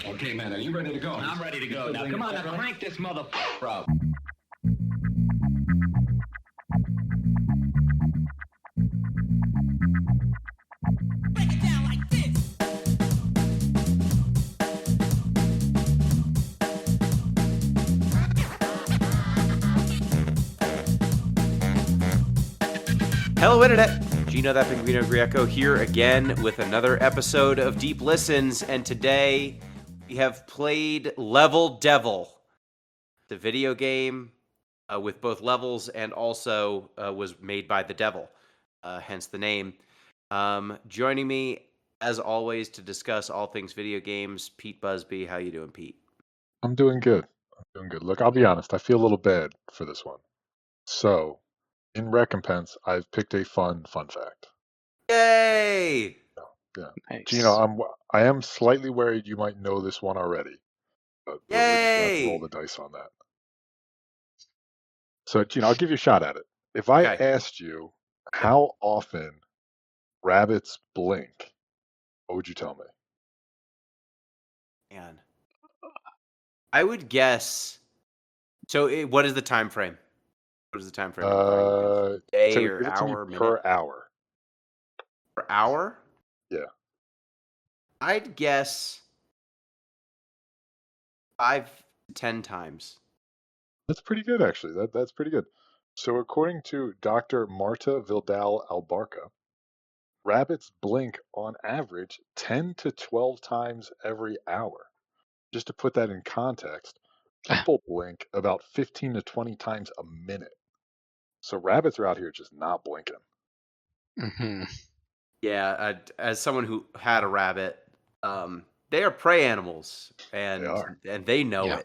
Okay, man, are you ready to go? I'm ready to go. Now, come on, now crank this motherfucker up. Break it down like this. Hello, Internet. Gino, that Pinguino Greco here again with another episode of Deep Listens, and today we have played Level Devil, the video game with both levels and also was made by the devil, hence the name. Joining me, as always, to discuss all things video games, Pete Busby. How you doing, Pete? I'm doing good. Look, I'll be honest, I feel a little bad for this one. So, in recompense, I've picked a fun fact. Yay! Yeah. Nice. Gino, I am slightly worried you might know this one already. But we're just going to have to roll Yay! the dice on that. So, Gino, I'll give you a shot at it. If I Okay. asked you how often rabbits blink, what would you tell me? Man, I would guess. So, what is the time frame? What is the time frame? Day So or give it to me hour, minute? per hour. Per hour? Yeah. I'd guess 5 to 10 times. That's pretty good, actually. That's pretty good. So, according to Dr. Marta Vidal Albarca, rabbits blink on average 10 to 12 times every hour. Just to put that in context, people blink about 15 to 20 times a minute. So, rabbits are out here just not blinking. Mm-hmm. Yeah, as someone who had a rabbit, they are prey animals, and They are. they know Yeah.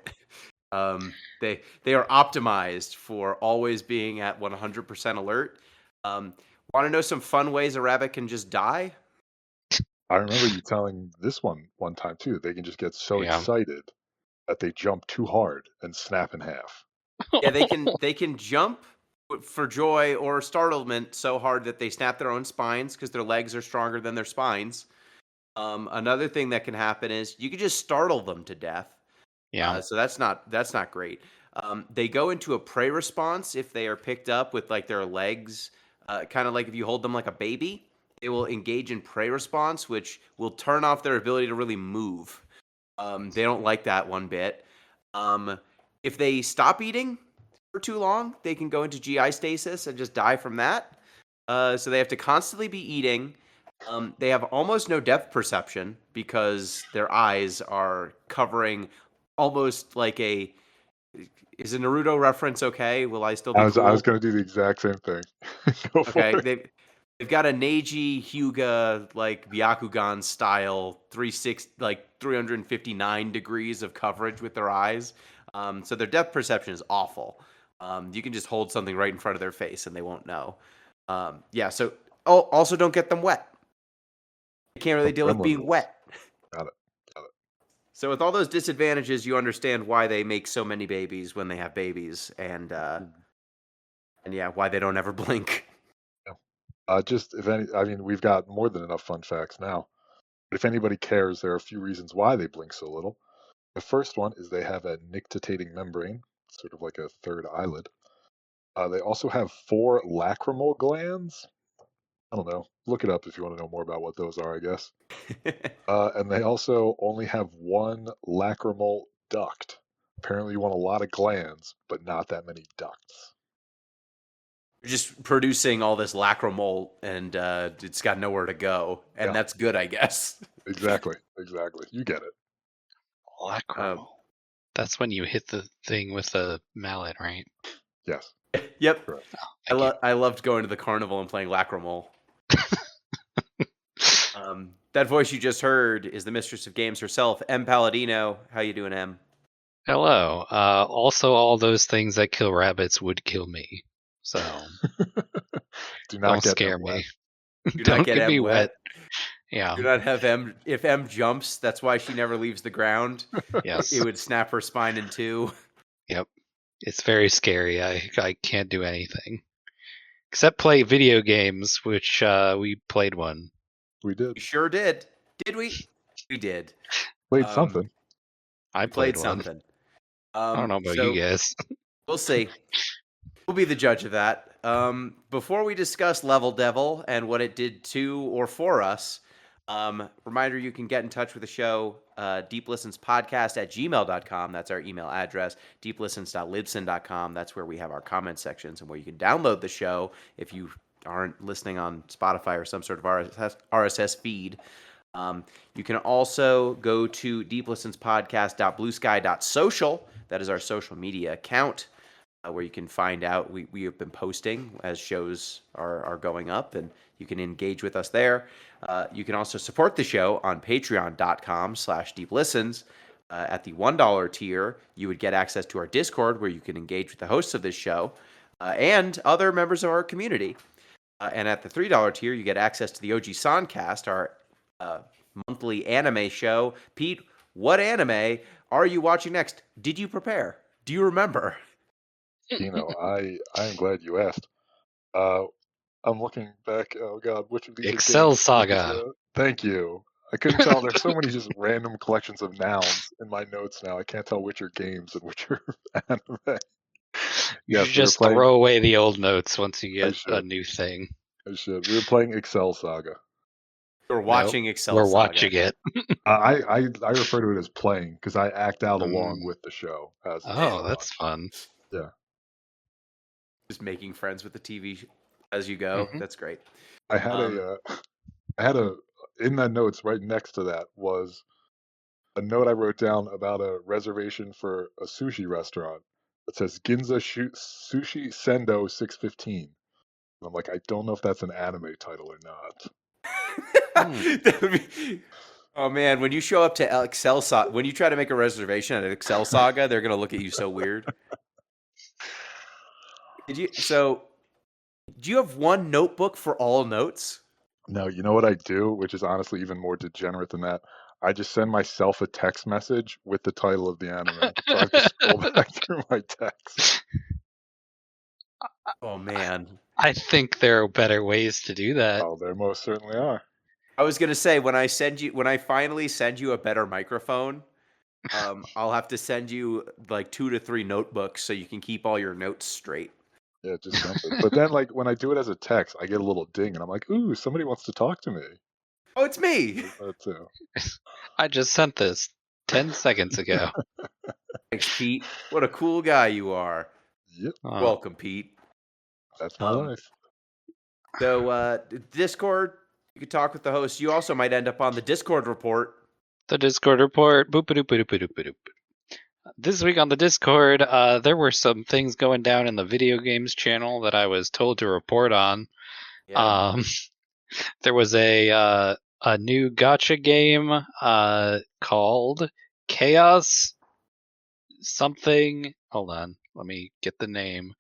it. They are optimized for always being at 100% alert. Want to know some fun ways a rabbit can just die? I remember you telling this one time, too. They can just get so Yeah. excited that they jump too hard and snap in half. Yeah, they can jump for joy or startlement so hard that they snap their own spines because their legs are stronger than their spines. Another thing that can happen is you can just startle them to death. Yeah. So that's not great. They go into a prey response if they are picked up with like their legs, kind of like if you hold them like a baby, they will engage in prey response, which will turn off their ability to really move. They don't like that one bit. If they stop eating for too long, they can go into GI stasis and just die from that. So they have to constantly be eating. They have almost no depth perception because their eyes are covering almost like a. Is a Naruto reference okay? Will I still be I was cool? going to do the exact same thing. Go for Okay, it. they've got a Neji Hyuga like Byakugan style 359 degrees of coverage with their eyes. So their depth perception is awful. You can just hold something right in front of their face and they won't know. Yeah. So also don't get them wet. They can't really deal with Gremlin being rules. wet. Got it. So with all those disadvantages, you understand why they make so many babies when they have babies, and yeah, why they don't ever blink. Just if any, I mean, we've got more than enough fun facts now. But if anybody cares, there are a few reasons why they blink so little. The first one is they have a nictitating membrane, sort of like a third eyelid. They also have 4 lacrimal glands. I don't know. Look it up if you want to know more about what those are, I guess. And they also only have 1 lacrimal duct. Apparently, you want a lot of glands, but not that many ducts. Just producing all this lacrimal, and it's got nowhere to go, and Yeah. that's good, I guess. Exactly. You get it. Lacrimal. That's when you hit the thing with the mallet, right? Yes. Yep. Correct. I loved going to the carnival and playing lacrimal. That voice you just heard is the mistress of games herself, M. Palladino. How you doing, M? Hello. Also, all those things that kill rabbits would kill me. So Do not don't get scare them wet. me. Do Don't not get get me M wet. Yeah. Do not have M. If M jumps, that's why she never leaves the ground. Yes. It would snap her spine in two. Yep. It's very scary. I can't do anything except play video games, which we played one. We did. We sure did. Did we? We did. Played something. I You played one. something. I don't know about so you guys. we'll see. We'll be the judge of that. Before we discuss Level Devil and what it did to or for us, reminder you can get in touch with the show, deeplistenspodcast@gmail.com. That's our email address. Deeplistens.libsyn.com. That's where we have our comment sections and where you can download the show if you aren't listening on Spotify or some sort of RSS feed. You can also go to deeplistenspodcast.bluesky.social. That is our social media account. Where you can find out we have been posting as shows are going up, and you can engage with us there. You can also support the show on patreon.com/deeplistens. At the $1 tier, you would get access to our Discord, where you can engage with the hosts of this show and other members of our community. And at the $3 tier, you get access to the OG Soncast, our monthly anime show. Pete, what anime are you watching next? Did you prepare? Do you remember? Gino, I am glad you asked. I'm looking back. Oh God, which of these Excel are games? Saga. Thank you. I couldn't tell. There's so many just random collections of nouns in my notes now. I can't tell which are games and which are anime. You Yes, should we were just playing. throw away the old notes once you I get a should. new thing. I should. We were playing Excel Saga. We're watching Nope, Excel we're Saga. watching it. I refer to it as playing because I act out along Mm. with the show as the Oh, show that's on. fun. Yeah. Just making friends with the TV as you go. Mhm. That's great. I had in the notes right next to that was a note I wrote down about a reservation for a sushi restaurant. It says Ginza Sushi Sendo 615. And I'm like, I don't know if that's an anime title or not. Oh man, when you show up to Excel Saga, when you try to make a reservation at Excel Saga, they're gonna look at you so weird. Do you have one notebook for all notes? No, you know what I do, which is honestly even more degenerate than that? I just send myself a text message with the title of the anime. So I have to scroll back through my text. Oh man. I think there are better ways to do that. Oh, there most certainly are. I was gonna say when I finally send you a better microphone, I'll have to send you like 2 to 3 notebooks so you can keep all your notes straight. Yeah, just something. But then, like, when I do it as a text, I get a little ding, and I'm like, ooh, somebody wants to talk to me. Oh, it's me. That too. I just sent this 10 seconds ago. Thanks, Pete. What a cool guy you are. Yep, Oh, Welcome, Pete. that's my life. So, Discord, you could talk with the host. You also might end up on the Discord report. the Discord report. Boop-a-doop-a-doop-a-doop-a-doop. This week on the Discord, there were some things going down in the video games channel that I was told to report on. Yeah. There was a new gacha game called Chaos something. Hold on, let me get the name.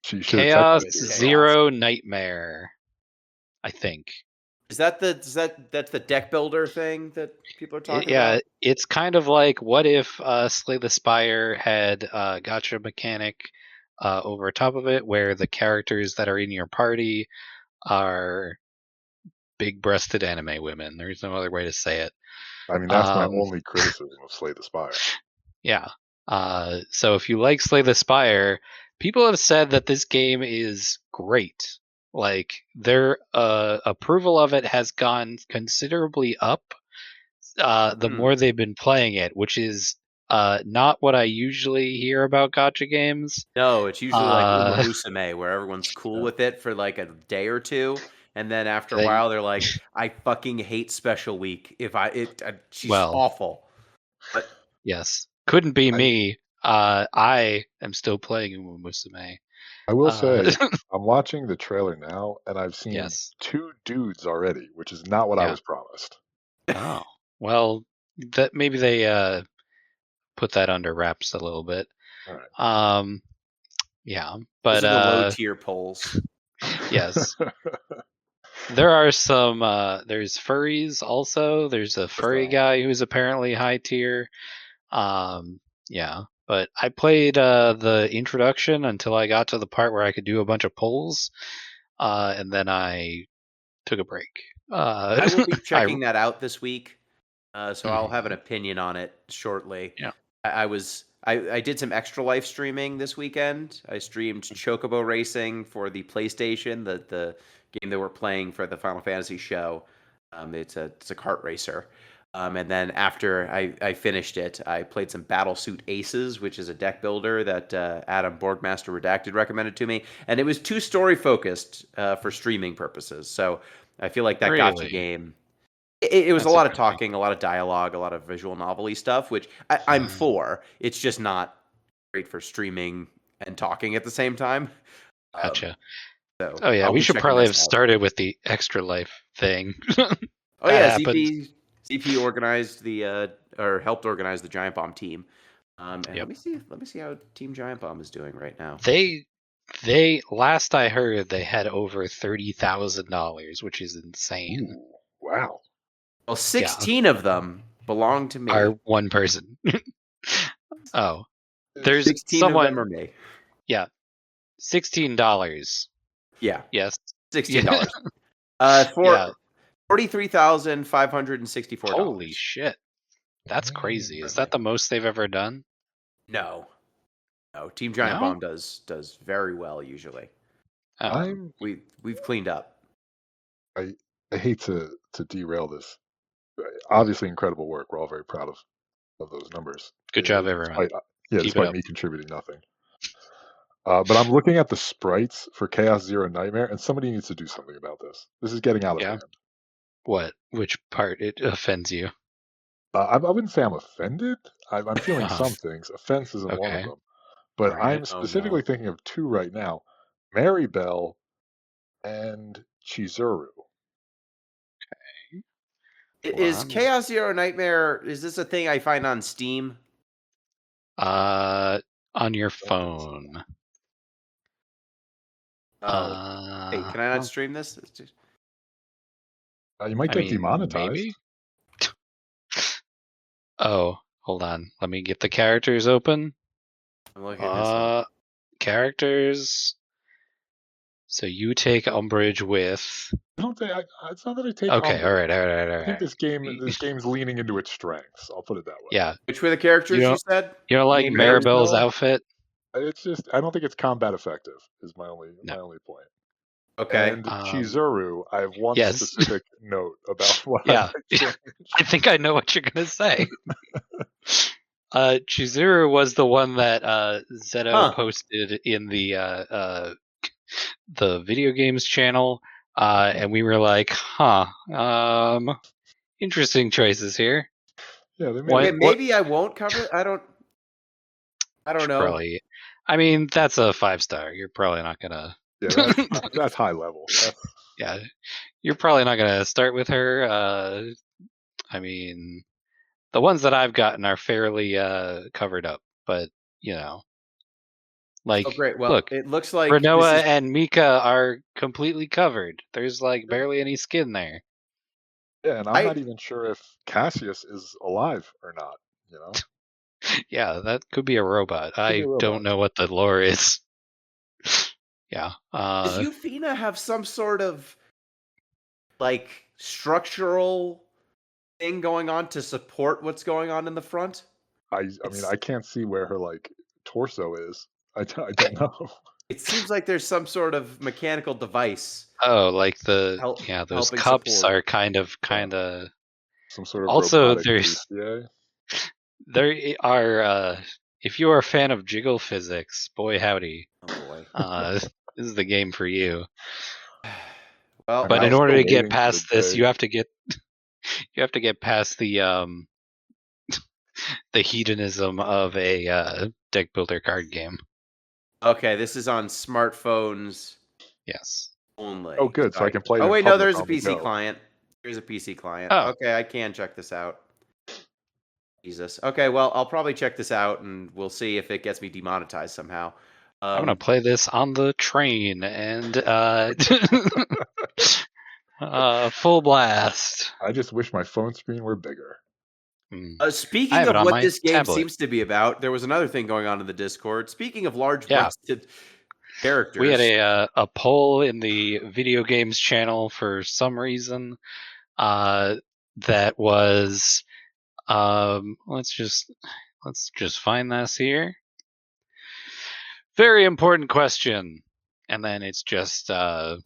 She should have Chaos checked it. Zero Nightmare, I think. Is that that's the deck builder thing that people are talking Yeah, about? it's kind of like what if Slay the Spire had a gacha mechanic over top of it, where the characters that are in your party are big-breasted anime women. There's no other way to say it. I mean, that's my only criticism of Slay the Spire. Yeah. So if you like Slay the Spire, people have said that this game is great. Like, their approval of it has gone considerably up the more they've been playing it, which is not what I usually hear about gacha games. No, it's usually like Uma Musume, where everyone's cool with it for like a day or two, and then after a while they're like, "I fucking hate Special Week. She's awful." But yes, couldn't be me. I am still playing Uma Musume. I will say, I'm watching the trailer now, and I've seen 2 dudes already, which is not what I was promised. Oh, well, that maybe they put that under wraps a little bit. All right. Yeah, but those are the low tier polls. Yes. There are some there's furries also. There's a furry guy who's apparently high tier. Yeah, but I played the introduction until I got to the part where I could do a bunch of polls, and then I took a break. I will be checking that out this week, so I'll have an opinion on it shortly. Yeah. I did some Extra Life streaming this weekend. I streamed Chocobo Racing for the PlayStation, the game that we're playing for the Final Fantasy show. It's a kart racer. And then after I finished it, I played some Battlesuit Aces, which is a deck builder that Adam Borgmaster Redacted recommended to me, and it was too story focused for streaming purposes. So I feel like that gotcha Really? game. It was That's a lot of interesting. talking, a lot of dialogue, a lot of visual novelty stuff, which I'm for. It's just not great for streaming and talking at the same time. Gotcha. So Oh yeah, I'll we be should checking probably this have out. started with the Extra Life thing. Oh That yeah, happened. CP organized the or helped organize the Giant Bomb team. And Yep. let me see how Team Giant Bomb is doing right now. They last I heard they had over $30,000, which is insane. Ooh, wow. Well, 16 of them belong to me. Are one person. Oh, there's 16 someone. of them are me. Yeah, $16. Yeah, Yes, $16. For Yeah. $43,564. Holy shit, that's crazy. Is that the most they've ever done? No, Team Giant No? Bomb does very well usually. Oh, We've cleaned up. I hate to derail this. Obviously, incredible work. We're all very proud of those numbers. good job, everyone. Keep it Despite up. me contributing nothing. But I'm looking at the sprites for Chaos Zero Nightmare, and somebody needs to do something about this. This is getting out of Yeah. hand. What? Which part it offends you? I wouldn't say I'm offended. I'm feeling Uh-huh. some things. Offense isn't one of Okay. them. But Alright. I'm specifically thinking of two right now: Maribel and Chizuru. Hold Is on. Chaos Zero Nightmare? Is this a thing I find on Steam? On your phone. Hey, can I not stream this? It's just... You might get demonetized. Maybe? Oh, hold on. Let me get the characters open. I'm looking this up. Characters. So you take umbrage with. I don't think it's not that I take. Okay, all umbrage. right. I think this game's leaning into its strengths. I'll put it that way. Yeah. Which were the characters you said? You don't like Maribel's Maribel? outfit? It's just I don't think it's combat effective. Is my only point. Okay. And Chizuru, I have one yes. specific note about what Yeah. I might change. I think I know what you're gonna say. Chizuru was the one that Zeto posted in the video games channel, and we were like, interesting choices here. Yeah, they made maybe I won't cover it. I don't know. Probably. I mean, that's a 5-star. You're probably not gonna. Yeah, that's high level. Yeah, you're probably not gonna start with her. I mean, the ones that I've gotten are fairly covered up, but like, oh great. Well, look, it looks like Renoa and Mika are completely covered. There's like barely any skin there. Yeah, and I'm not even sure if Cassius is alive or not. Yeah, that could be a robot. I don't know what the lore is. Yeah. Does Euphina have some sort of like structural thing going on to support what's going on in the front? I mean, I can't see where her like torso is. I don't know. It seems like there's some sort of mechanical device. Oh, like those cups support. are kind of some sort of also there's there are if you are a fan of jiggle physics, boy howdy. Oh boy. This is the game for you. Well, but in order to get past this, you have to get past the the hedonism of a deck builder card game. Okay, this is on smartphones. Yes. Only. Oh, good. So I can play. Oh wait, no, there's a PC client. There's a PC client. Oh. Okay, I can check this out. Jesus. Okay, well, I'll probably check this out, and we'll see if it gets me demonetized somehow. I'm gonna play this on the train and full blast. I just wish my phone screen were bigger. Speaking of what this game seems to be about, there was another thing going on in the Discord. Speaking of large-breasted characters, we had a poll in the video games channel for some reason that was let's let's just find this here. Very important question. And then it's just a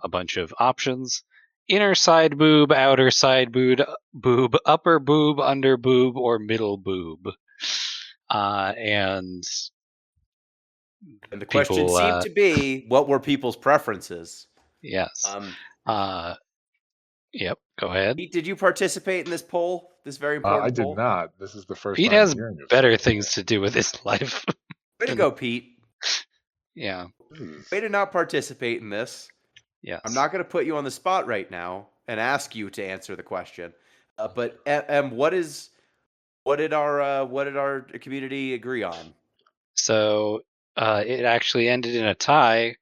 bunch of options. Inner side boob, outer side boob, upper boob, under boob, or middle boob. And And the question people, seemed to be, what were people's preferences? yes. Yep, go ahead. Pete, did you participate in this poll? This very important I did poll? not. This is the first Pete time has hearing of better this. things to do with his life. Way to go, Pete. Yeah. Way to not participate in this. Yes. I'm not going to put you on the spot right now and ask you to answer the question. But what did our community agree on? So it actually ended in a tie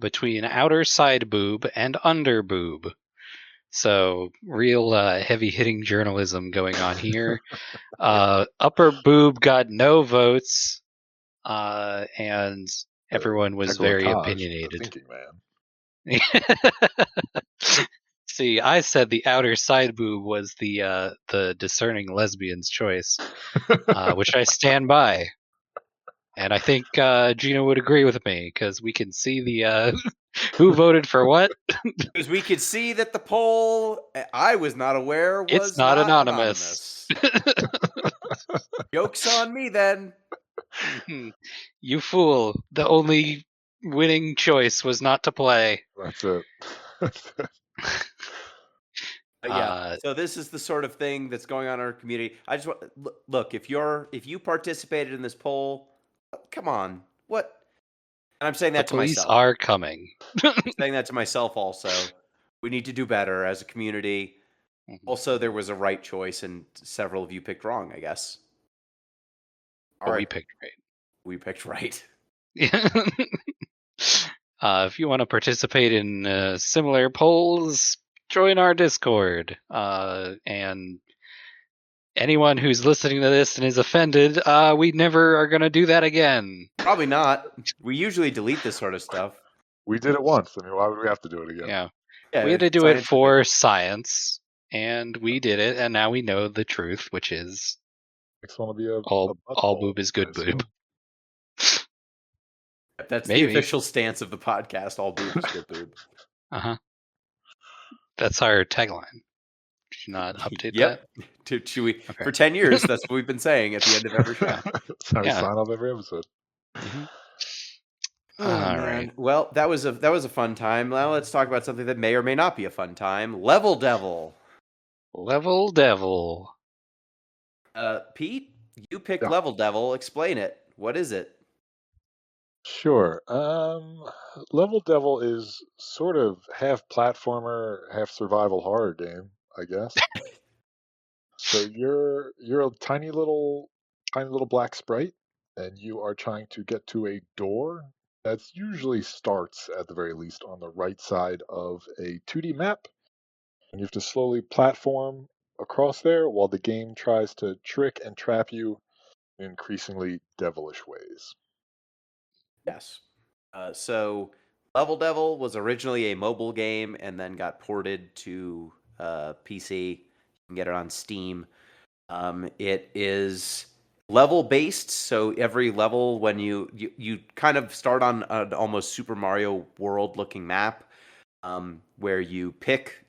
between outer side boob and under boob. So real heavy hitting journalism going on here. Upper boob got no votes, and everyone was very Décolletage, the opinionated. thinking man. See, I said the outer side boob was the discerning lesbian's choice, which I stand by. And I think Gino would agree with me because we can see the who voted for what. Because we could see that the poll I was not aware was It's not anonymous. Joke's on me then. You fool. The only winning choice was not to play. That's it. Yeah. So this is the sort of thing that's going on in our community. I just want look, if you participated in this poll, come on. What? And I'm saying that The to police myself. are coming. I'm saying that to myself also. We need to do better as a community. Also, there was a right choice, and several of you picked wrong, I guess. But we picked right. We picked right. If you want to participate in similar polls, join our Discord. And anyone who's listening to this and is offended, we never are going to do that again. Probably not. We usually delete this sort of stuff. We did it once. I mean, why would we have to do it again? Yeah. Yeah, We had to it's do it scientific. for science, and we did it, and now we know the truth, which is Next one will be a all butthole, boob is good I assume. boob. That's Maybe. the official stance of the podcast. All boob is good boob. That's our tagline. Should you not update Yep. that? Should we, Okay. For 10 years, that's what we've been saying at the end of every show. That's how we Yeah. sign off every episode. All right. Well, that was a fun time. Now let's talk about something that may or may not be a fun time. Level Devil. Level Devil. Pete, you picked Yeah. Level Devil. Explain it. What is it? Sure. Level Devil is sort of half platformer, half survival horror game, I guess. So you're a tiny little black sprite, and you are trying to get to a door that's usually starts at the very least on the right side of a 2D map, and you have to slowly platform across there while the game tries to trick and trap you in increasingly devilish ways. Yes. So Level Devil was originally a mobile game and then got ported to PC. You can get it on Steam. It is level based, so every level when you kind of start on an almost Super Mario World looking map, where you pick,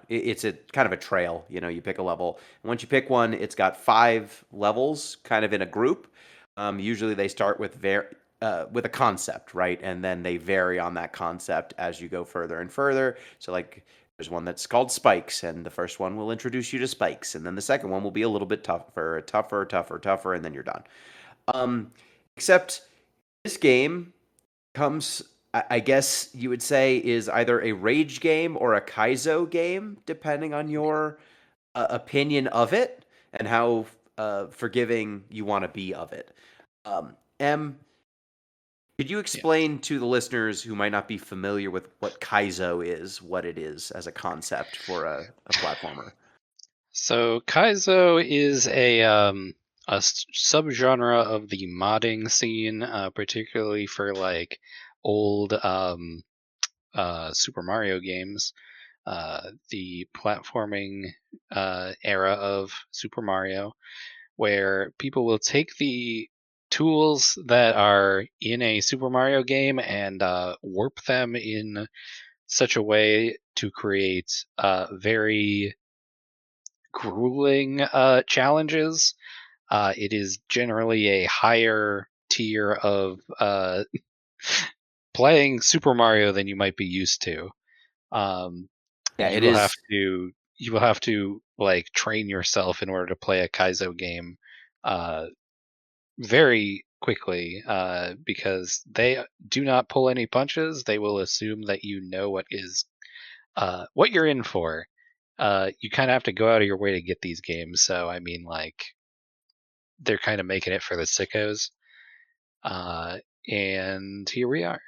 it's a kind of a trail. You pick a level, and once you pick one, it's got 5 levels, kind of in a group. Usually they start with a concept, right, and then they vary on that concept as you go further and further. So like, there's one that's called Spikes, and the first one will introduce you to spikes, and then the second one will be a little bit tougher, and then you're done. Except this game comes, I guess you would say, is either a rage game or a kaizo game, depending on your opinion of it and how forgiving you want to be of it. Could you explain to the listeners who might not be familiar with what kaizo is, what it is as a concept for a platformer? So kaizo is a subgenre of the modding scene, particularly for like old Super Mario games. The platforming era of Super Mario, where people will take the tools that are in a Super Mario game and warp them in such a way to create very grueling challenges. It is generally a higher tier of playing Super Mario than you might be used to. Yeah, you it will have is. to you will have to like train yourself in order to play a kaizo game very quickly because they do not pull any punches. They will assume that you know what you're in for. You kind of have to go out of your way to get these games. So I mean, like they're kind of making it for the sickos. And here we are.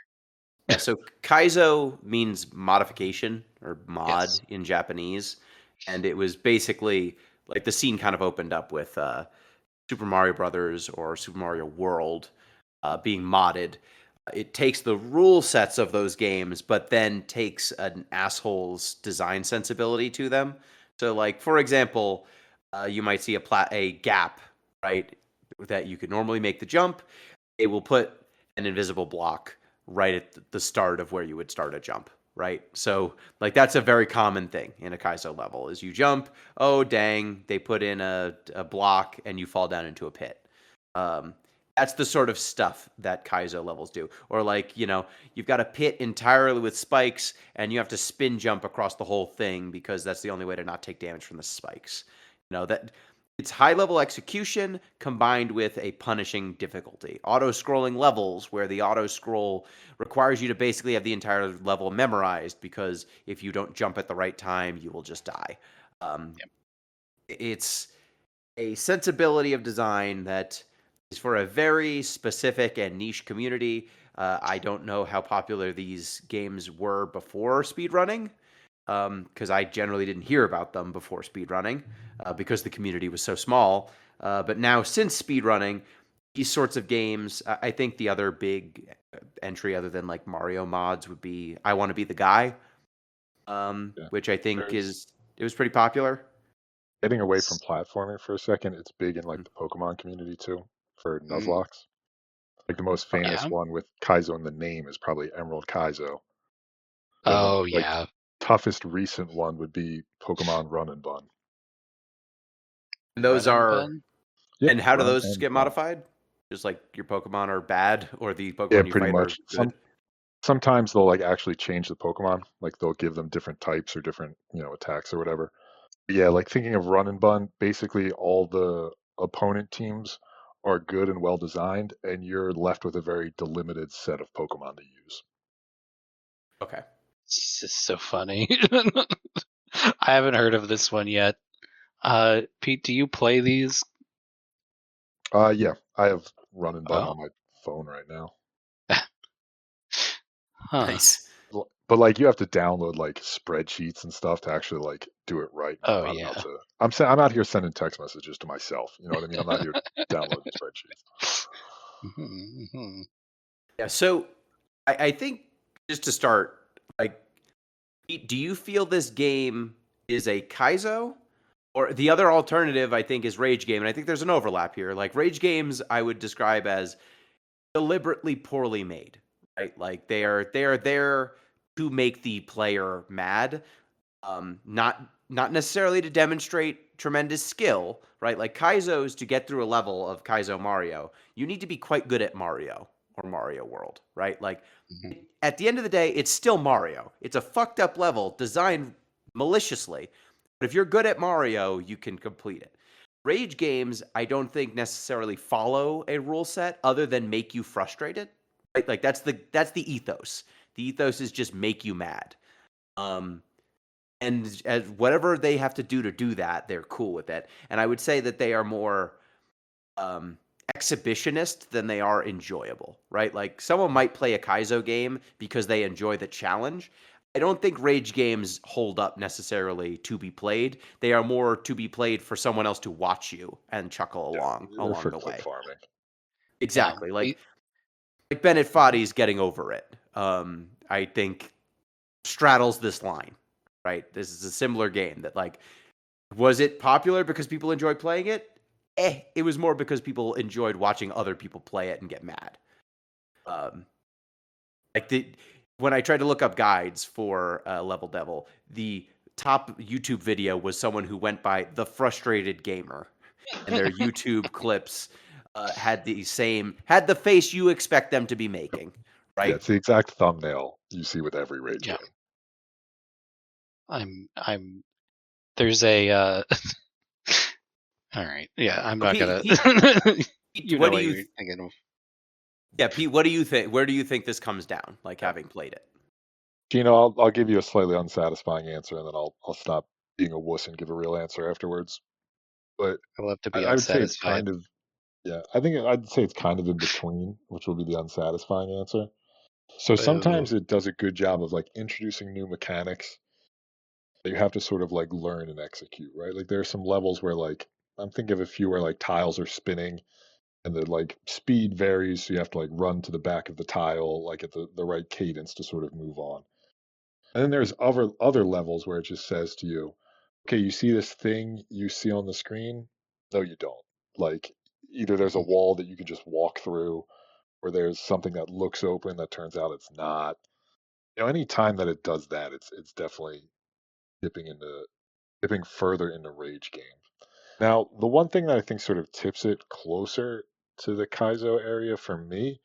Yeah, so kaizo means modification or mod Yes. in Japanese, and it was basically like the scene kind of opened up with Super Mario Brothers or Super Mario World being modded. It takes the rule sets of those games, but then takes an asshole's design sensibility to them. So, like for example, you might see a gap, right, that you could normally make the jump. They will put an invisible block right at the start of where you would start a jump, right? So like that's a very common thing in a kaizo level is you jump, oh dang, they put in a block and you fall down into a pit. Um, that's the sort of stuff that kaizo levels do. Or like, you've got a pit entirely with spikes and you have to spin jump across the whole thing because that's the only way to not take damage from the spikes. That it's high level execution combined with a punishing difficulty. Auto scrolling levels, where the auto scroll requires you to basically have the entire level memorized because if you don't jump at the right time, you will just die. Um, it's a sensibility of design that is for a very specific and niche community. I don't know how popular these games were before speedrunning because I generally didn't hear about them before speedrunning because the community was so small. But now, since speedrunning, these sorts of games, I think the other big entry, other than like Mario mods, would be I Want to Be the Guy, Yeah. which I think There's it was pretty popular. getting away from platforming for a second. It's big in like the Pokemon community too for Mm. Nuzlocke. Like the most Oh, famous Yeah. one with Kaizo in the name is probably Emerald Kaizo. Then the Oh like yeah. toughest recent one would be Pokemon Run and Bun. And those Run and are, bun. Yep, and how do Run those and get Bun. modified? Just like your Pokemon are bad or the Yeah, Pokemon you pretty fight are much. good? Sometimes they'll like actually change the Pokemon, like they'll give them different types or different attacks or whatever. But yeah, like thinking of Run and Bun, basically all the opponent teams are good and well designed, and you're left with a very delimited set of Pokemon to use. Okay. It's just so funny. I haven't heard of this one yet. Pete, do you play these? Yeah, I have Run and Bun Oh. on my phone right now. Huh. Nice. But like you have to download like spreadsheets and stuff to actually like do it right. And I'm Oh not about yeah. to. I'm out here sending text messages to myself. You know what I mean? I'm not here downloading spreadsheets. Mhm. Yeah. So I think just to start, like, do you feel this game is a kaizo? Or the other alternative, I think, is Rage Game. And I think there's an overlap here. Like, Rage games, I would describe as deliberately poorly made, right? Like, they are there to make the player mad, not necessarily to demonstrate tremendous skill, right? Like Kaizo's to get through a level of Kaizo Mario, you need to be quite good at Mario or Mario World, right? Like Mhm. at the end of the day, it's still Mario. It's a fucked up level designed maliciously. But if you're good at Mario, you can complete it. Rage games, I don't think necessarily follow a rule set other than make you frustrated. Right? Like that's the ethos. The ethos is just make you mad. Um, and as whatever they have to do that, they're cool with it. And I would say that they are more um, exhibitionist than they are enjoyable, right? Like someone might play a Kaizo game because they enjoy the challenge. I don't think rage games hold up necessarily to be played. They are more to be played for someone else to watch you and chuckle Yeah, they're along for the clip way. farming. Yeah. Exactly. Like Bennett Foddy's getting over it. I think straddles this line, right? This is a similar game that like was it popular because people enjoy playing it? It was more because people enjoyed watching other people play it and get mad. Um, like when I tried to look up guides for Level Devil, the top YouTube video was someone who went by the frustrated gamer, and their YouTube clips had the face you expect them to be making, Yeah, right? it's the exact thumbnail you see with every rage Yeah. game. I'm there's a all right. Yeah, I'm So not gonna Pete, you know what do what you? you're thinking of. Yeah, Pete, what do you think? Where do you think this comes down? Like having played it. Gino, I'll give you a slightly unsatisfying answer, and then I'll stop being a wuss and give a real answer afterwards. But I love to be I would say it's unsatisfied. kind of yeah. I'd say it's kind of in between, which will be the unsatisfying answer. So Boo. sometimes it does a good job of like introducing new mechanics that you have to sort of like learn and execute, right? Like there are some levels where like I'm thinking of a few where like tiles are spinning and the like speed varies, so you have to like run to the back of the tile like at the right cadence to sort of move on. And then there's other levels where it just says to you, okay, you see this thing you see on the screen? No, you don't. Like either there's a Mhm. wall that you can just walk through, or there's something that looks open that turns out it's not. Any time that it does that, it's definitely dipping further into rage game. Now, the one thing that I think sort of tips it closer to the kaizo area for me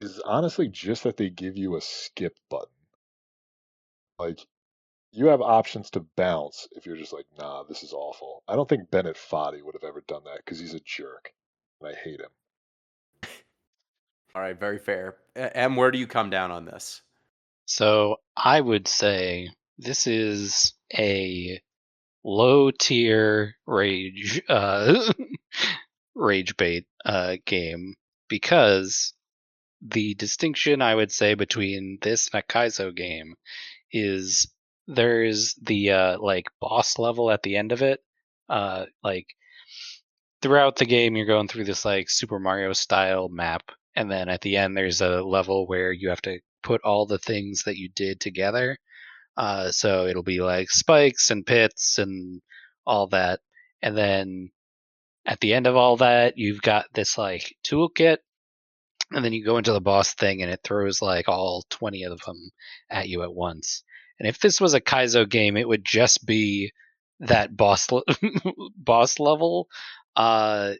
is honestly just that they give you a skip button. Like you have options to bounce if you're just like, nah, this is awful. I don't think Bennett Foddy would have ever done that because he's a jerk, and I hate him. All right, very fair. Em, where do you come down on this? So I would say this is a low tier rage rage bait game because the distinction I would say between this and a Kaizo game is there's the like boss level at the end of it. Like throughout the game you're going through this like Super Mario style map, and then at the end there's a level where you have to put all the things that you did together. So it'll be like spikes and pits and all that. And then at the end of all that, you've got this like toolkit, and then you go into the boss thing and it throws like all 20 of them at you at once. And if this was a Kaizo game, it would just be that boss level. Uh,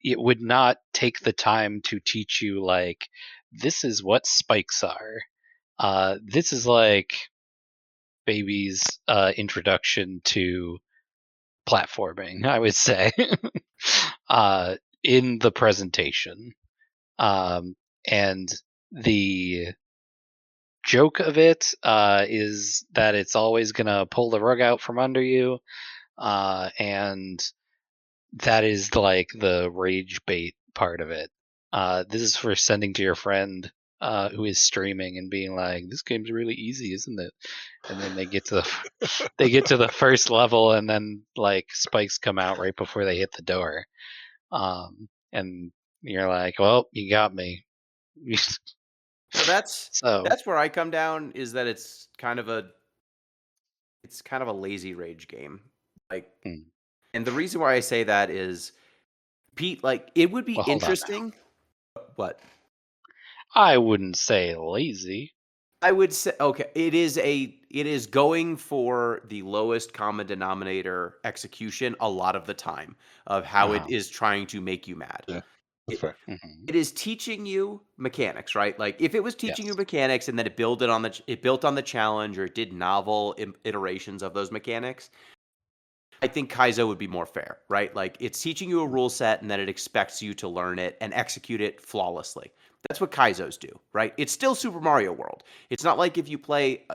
it would not take the time to teach you like this is what spikes are. This is like baby's introduction to platforming, I would say, in the presentation. Um, and the joke of it is that it's always going to pull the rug out from under you. And that is like the rage bait part of it. This is for sending to your friend who is streaming and being like, "This game's really easy, isn't it?" And then they get to the first level, and then like spikes come out right before they hit the door, and you're like, "Well, you got me." So So that's where I come down is that it's kind of a lazy rage game. Like, hmm, and the reason why I say that is Pete, like it would be well, hold on now. interesting. What? I wouldn't say lazy. I would say okay, it is going for the lowest common denominator execution a lot of the time of how it Uh-huh. is trying to make you mad. Yeah, that's It, fair. Hmm. it is teaching you mechanics, right? Like if it was teaching you Yes. mechanics and then it built on the challenge or it did novel iterations of those mechanics, I think Kaizo would be more fair, right? Like it's teaching you a rule set and then it expects you to learn it and execute it flawlessly. That's what Kaizos do, right? It's still Super Mario World. It's not like if you play,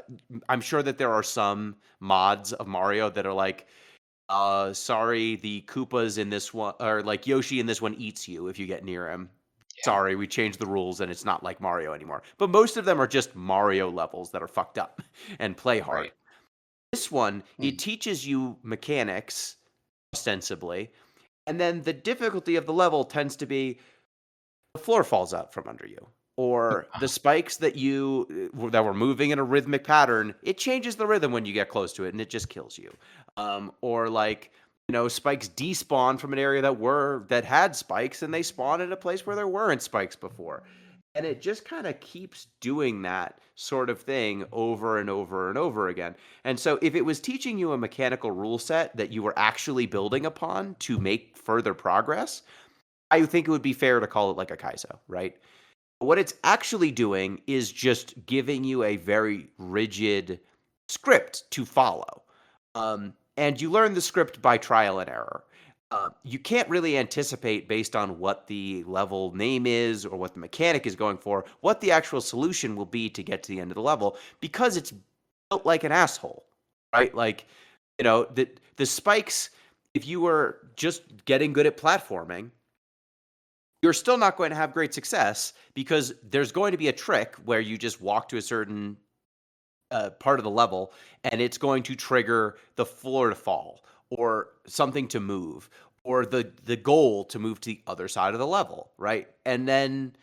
I'm sure that there are some mods of Mario that are like, sorry, the Koopas in this one, or like Yoshi in this one eats you if you get near him. Yeah. Sorry, we changed the rules and it's not like Mario anymore. But most of them are just Mario levels that are fucked up and play hard. Right. This one, it Mm. teaches you mechanics ostensibly, and then the difficulty of the level tends to be the floor falls out from under you, or the spikes that were moving in a rhythmic pattern. It changes the rhythm when you get close to it, and it just kills you. Or like spikes despawn from an area that had spikes, and they spawn in a place where there weren't spikes before. And it just kind of keeps doing that sort of thing over and over and over again. And so if it was teaching you a mechanical rule set that you were actually building upon to make further progress, I think it would be fair to call it like a kaizo, right? What it's actually doing is just giving you a very rigid script to follow. And you learn the script by trial and error. You can't really anticipate based on what the level name is or what the mechanic is going for, what the actual solution will be to get to the end of the level, because it's built like an asshole, right? Like, the spikes, if you were just getting good at platforming, you're still not going to have great success because there's going to be a trick where you just walk to a certain part of the level and it's going to trigger the floor to fall or something to move or the goal to move to the other side of the level, right? And then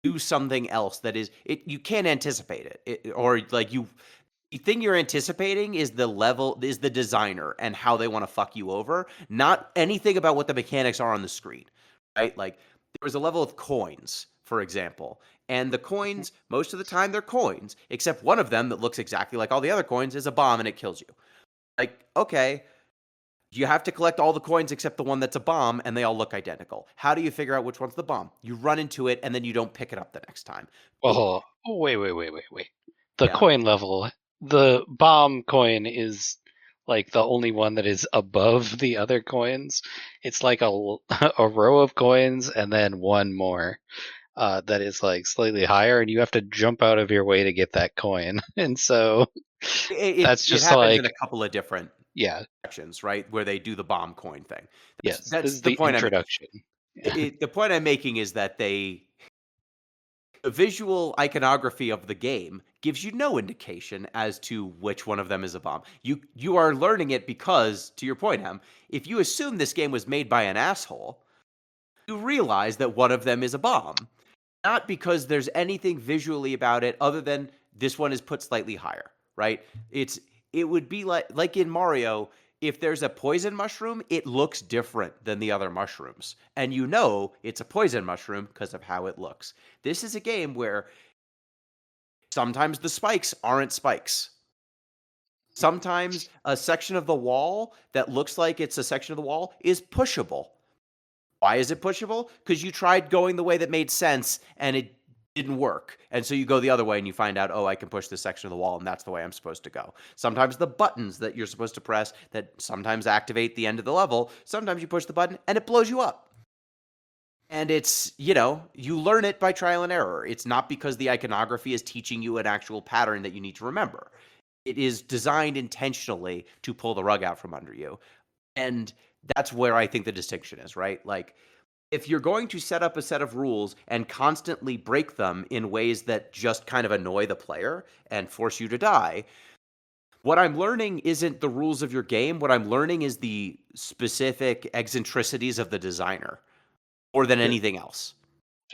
do something else that is you can't anticipate it, or like the thing you're anticipating is the designer and how they want to fuck you over, not anything about what the mechanics are on the screen, right? Like there was a level of coins, for example, and the coins, most of the time they're coins, except one of them that looks exactly like all the other coins is a bomb and it kills you. Like, okay, you have to collect all the coins except the one that's a bomb, and they all look identical. How do you figure out which one's the bomb? You run into it, and then you don't pick it up the next time. Oh, wait. The Yeah. coin level, the bomb coin is like the only one that is above the other coins. It's like a row of coins and then one more that is like slightly higher, and you have to jump out of your way to get that coin. And so that's It just happens in like, a couple of different yeah, sections, right? Where they do the bomb coin thing. yes, That's this is the the point introduction. Yeah. the point I'm making is that the visual iconography of the game gives you no indication as to which one of them is a bomb. You are learning it because, to your point, Hem, if you assume this game was made by an asshole, you realize that one of them is a bomb. Not because there's anything visually about it other than this one is put slightly higher, right? It would be like in Mario, if there's a poison mushroom, it looks different than the other mushrooms. And you know it's a poison mushroom because of how it looks. This is a game where sometimes the spikes aren't spikes. Sometimes a section of the wall that looks like it's a section of the wall is pushable. Why is it pushable? Because you tried going the way that made sense and it didn't work. And so you go the other way and you find out, oh, I can push this section of the wall and that's the way I'm supposed to go. Sometimes the buttons that you're supposed to press that sometimes activate the end of the level, sometimes you push the button and it blows you up. And it's, you learn it by trial and error. It's not because the iconography is teaching you an actual pattern that you need to remember. It is designed intentionally to pull the rug out from under you. And that's where I think the distinction is, right? Like, if you're going to set up a set of rules and constantly break them in ways that just kind of annoy the player and force you to die, what I'm learning isn't the rules of your game. What I'm learning is the specific eccentricities of the designer more than Yeah. anything else.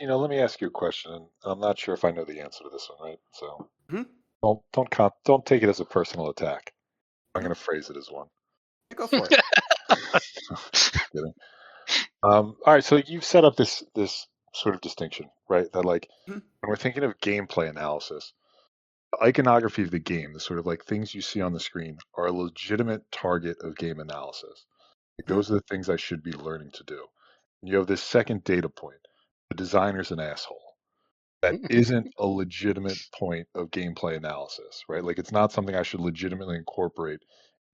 Let me ask you a question, and I'm not sure if I know the answer to this one, right? So Mhm. don't take it as a personal attack. I'm Mhm. going to phrase it as one. Go for it. Kidding. All right, so you've set up this sort of distinction, right? That like Mhm. when we're thinking of gameplay analysis, the iconography of the game, the sort of like things you see on the screen, are a legitimate target of game analysis. Like, Mhm. those are the things I should be learning to do. And you have this second data point. The designer's an asshole. That isn't a legitimate point of gameplay analysis, right? Like it's not something I should legitimately incorporate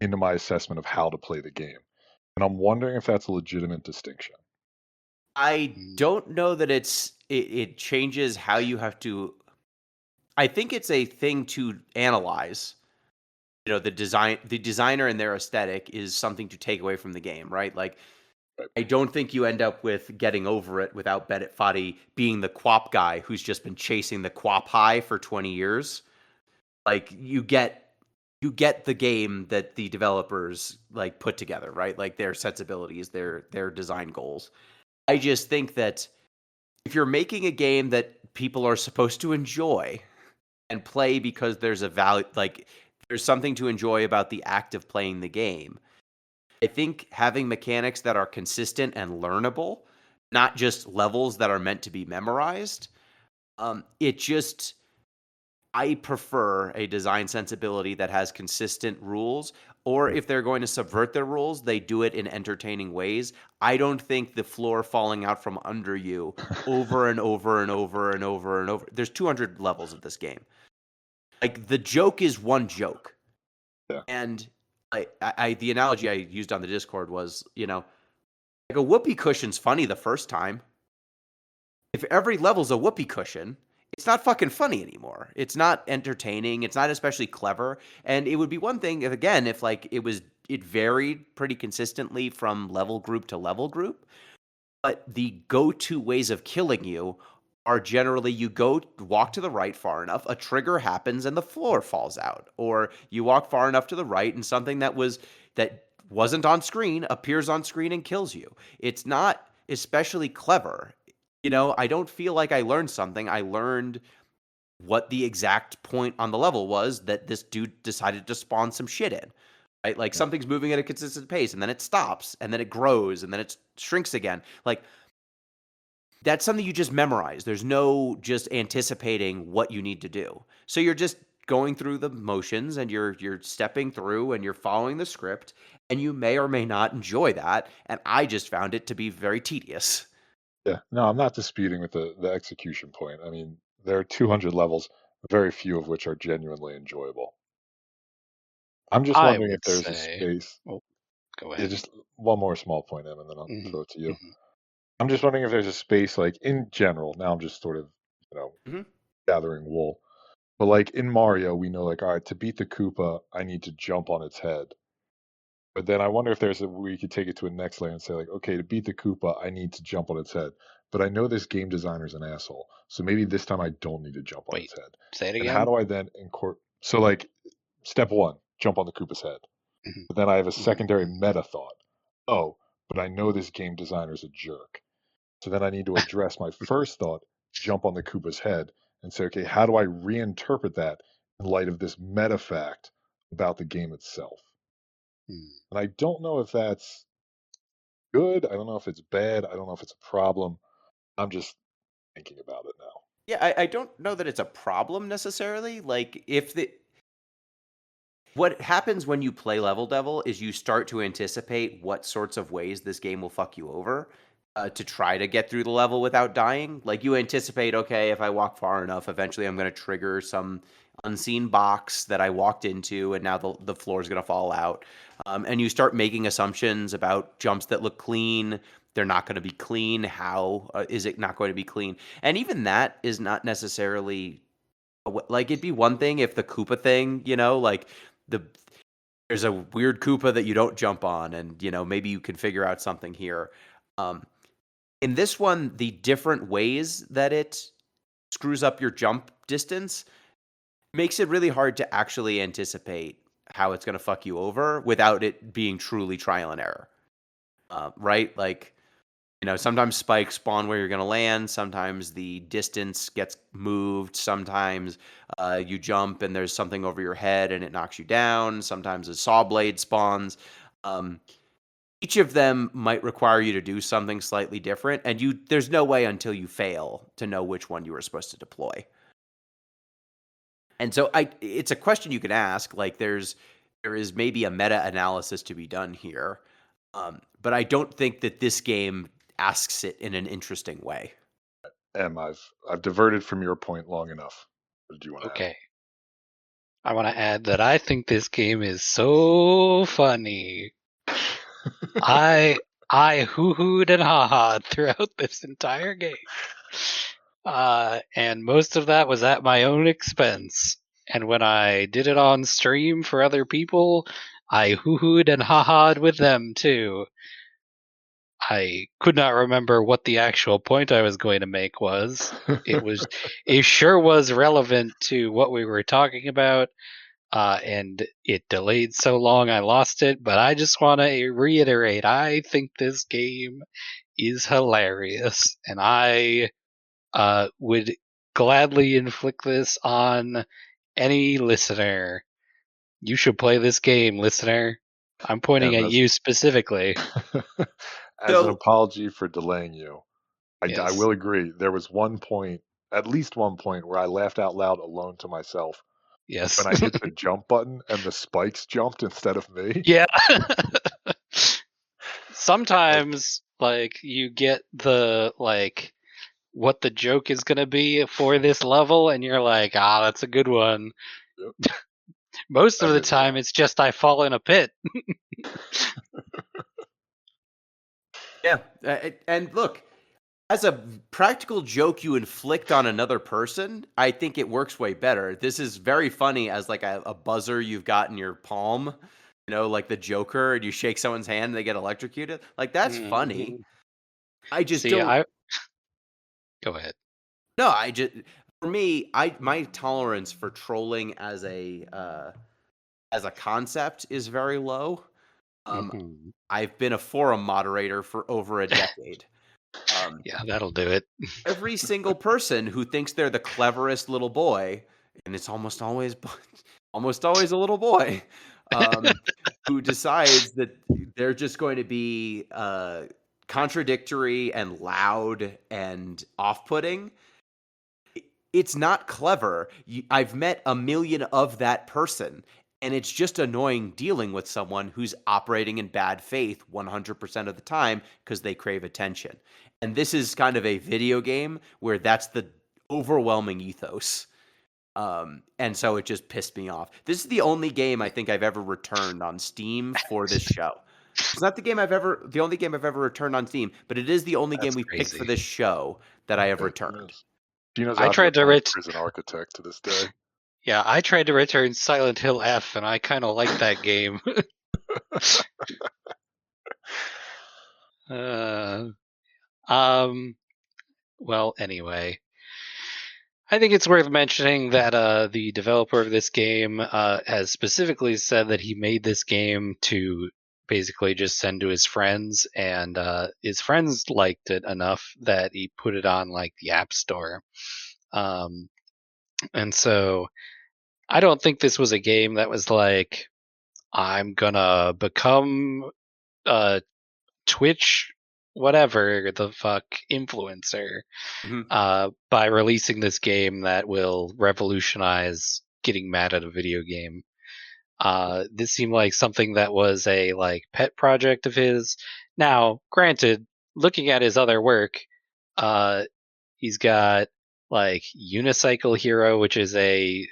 into my assessment of how to play the game. And I'm wondering if that's a legitimate distinction. I don't know that it changes how you have to. I think it's a thing to analyze. The designer and their aesthetic is something to take away from the game, right? Like, Right. I don't think you end up with getting over it without Bennett Foddy being the quap guy who's just been chasing the quap high for 20 years. Like, you get the game that the developers like put together, right? Like their sensibilities, their design goals. I just think that if you're making a game that people are supposed to enjoy and play because there's a value, like there's something to enjoy about the act of playing the game, I think having mechanics that are consistent and learnable, not just levels that are meant to be memorized, I prefer a design sensibility that has consistent rules, or if they're going to subvert their rules, they do it in entertaining ways. I don't think the floor falling out from under you over and over and over and over and over. There's 200 levels of this game. Like, the joke is one joke. Yeah. And the analogy I used on the Discord was, like a whoopee cushion's funny the first time. If every level's a whoopee cushion, it's not fucking funny anymore. It's not entertaining. It's not especially clever. And it would be one thing if like it varied pretty consistently from level group to level group. But the go-to ways of killing you are generally you walk to the right far enough, a trigger happens and the floor falls out, or you walk far enough to the right and something that wasn't on screen appears on screen and kills you. It's not especially clever. I don't feel like I learned something. I learned what the exact point on the level was that this dude decided to spawn some shit in. Right? Like, something's moving at a consistent pace, and then it stops, and then it grows, and then it shrinks again. Like, that's something you just memorize. There's no just anticipating what you need to do. So you're just going through the motions, and you're stepping through, and you're following the script, and you may or may not enjoy that. And I just found it to be very tedious. Yeah, no, I'm not disputing with the execution point. I mean, there are 200 levels, very few of which are genuinely enjoyable. I'm just I wondering if would there's a say. space. Oh, go Yeah, ahead. just one more small point, Em, and then I'll Mhm, throw it to you. mhm. I'm just wondering if there's a space, like in general. Now I'm just sort of, you know, Mhm. gathering wool. But like in Mario, we know, like, all right, to beat the Koopa, I need to jump on its head. But then I wonder if we could take it to a next layer and say, like, okay, to beat the Koopa, I need to jump on its head. But I know this game designer's an asshole, so maybe this time I don't need to jump on Wait, its head. say it And how again. do I then incorporate? So, like, step one, jump on the Koopa's head. Mhm, But then I have a mhm, secondary mhm. meta thought. Oh, but I know this game designer's a jerk. So then I need to address my first thought, jump on the Koopa's head, and say, okay, how do I reinterpret that in light of this meta fact about the game itself? Hmm. And I don't know if that's good. I don't know if it's bad. I don't know if it's a problem. I'm just thinking about it now. Yeah, I don't know that it's a problem necessarily. Like, what happens when you play Level Devil is you start to anticipate what sorts of ways this game will fuck you over, to try to get through the level without dying. Like, you anticipate, okay, if I walk far enough, eventually I'm going to trigger some unseen box that I walked into, and now the floor is going to fall out. And you start making assumptions about jumps that look clean. They're not going to be clean. How is it not going to be clean? And even that is not necessarily like, it'd be one thing if the Koopa thing, like the there's a weird Koopa that you don't jump on, and maybe you can figure out something here. Um, in this one, the different ways that it screws up your jump distance makes it really hard to actually anticipate how it's going to fuck you over without it being truly trial and error. Right? Like, sometimes spikes spawn where you're going to land. Sometimes the distance gets moved. Sometimes you jump and there's something over your head and it knocks you down. Sometimes a saw blade spawns. Um, each of them might require you to do something slightly different, and there's no way until you fail to know which one you were supposed to deploy. And so it's a question you can ask. Like, there is maybe a meta analysis to be done here, but I don't think that this game asks it in an interesting way. I've diverted from your point long enough. What did you want to Okay. I want to add that I think this game is so funny. add? I hoo-hooed and ha-ha'd throughout this entire game. And most of that was at my own expense. And when I did it on stream for other people, I hoo-hooed and ha-ha'd with them too. I could not remember what the actual point I was going to make was. It sure was relevant to what we were talking about, and it delayed so long I lost it. But I just want to reiterate, I think this game is hilarious, and I would gladly inflict this on any listener. You should play this game, listener. I'm pointing And at you specifically. as an So apology for delaying you, I Yes. will agree. There was one point, at least one point, where I laughed out loud alone to myself Yes. when I hit the jump button and the spikes jumped instead of me. Yeah. Like, Sometimes, like, you get the, like, what the joke is going to be for this level, and you're like, ah, that's a good one. yep, Most of that the is time, one. it's just I fall in a pit. yeah, and look, as a practical joke you inflict on another person, I think it works way better. This is very funny as like a buzzer you've got in your palm, like the Joker, and you shake someone's hand and they get electrocuted. Like that's funny. Mhm. I just See, don't. I go ahead. No, I just for me, my tolerance for trolling as a concept is very low. Um, Mhm. I've been a forum moderator for over a decade. Um, Yeah, that'll do it. every single person who thinks they're the cleverest little boy, and it's almost always a little boy, who decides that they're just going to be contradictory and loud and off-putting. It's not clever. I've met a million of that person, and it's just annoying dealing with someone who's operating in bad faith 100% of the time because they crave attention. And this is kind of a video game where that's the overwhelming ethos. And so it just pissed me off. This is the only game I think I've ever returned on Steam for this show. It's not the only game I've ever returned on Steam, but it is the only game That's we've picked for crazy. this show that I have Yeah, it returned. is. Gino's I out here tried to playing ret- Prison Architect to this day. Yeah, I tried to return Silent Hill F, and I kind of liked that game. uh, um. Well, anyway, I think it's worth mentioning that the developer of this game has specifically said that he made this game to basically just send to his friends, and his friends liked it enough that he put it on like the App Store. Um, and so I don't think this was a game that was like, I'm gonna become a Twitch whatever the fuck influencer Mhm. by releasing this game that will revolutionize getting mad at a video game. This seemed like something that was a like pet project of his. Now, granted, looking at his other work, uh, he's got like Unicycle Hero, which is a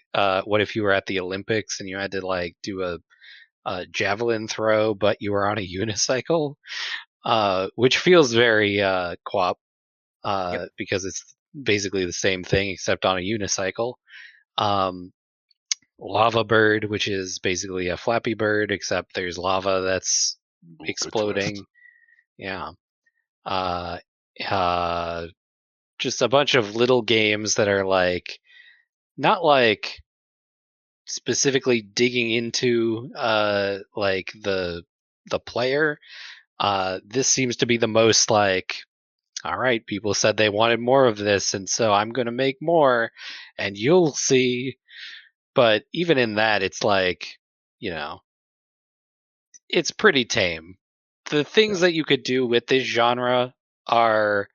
what if you were at the Olympics and you had to like do a javelin throw, but you were on a unicycle, which feels very co-op Yep. because it's basically the same thing except on a unicycle. Um, Lava Bird, which is basically a Flappy Bird, except there's lava that's Ooh, good twist. exploding. Yeah. Uh, uh, just a bunch of little games that are like not like specifically digging into like the player. This seems to be the most like, all right, people said they wanted more of this, and so I'm going to make more, and you'll see. But even in that, it's like, you know, it's pretty tame. The things Yeah. that you could do with this genre are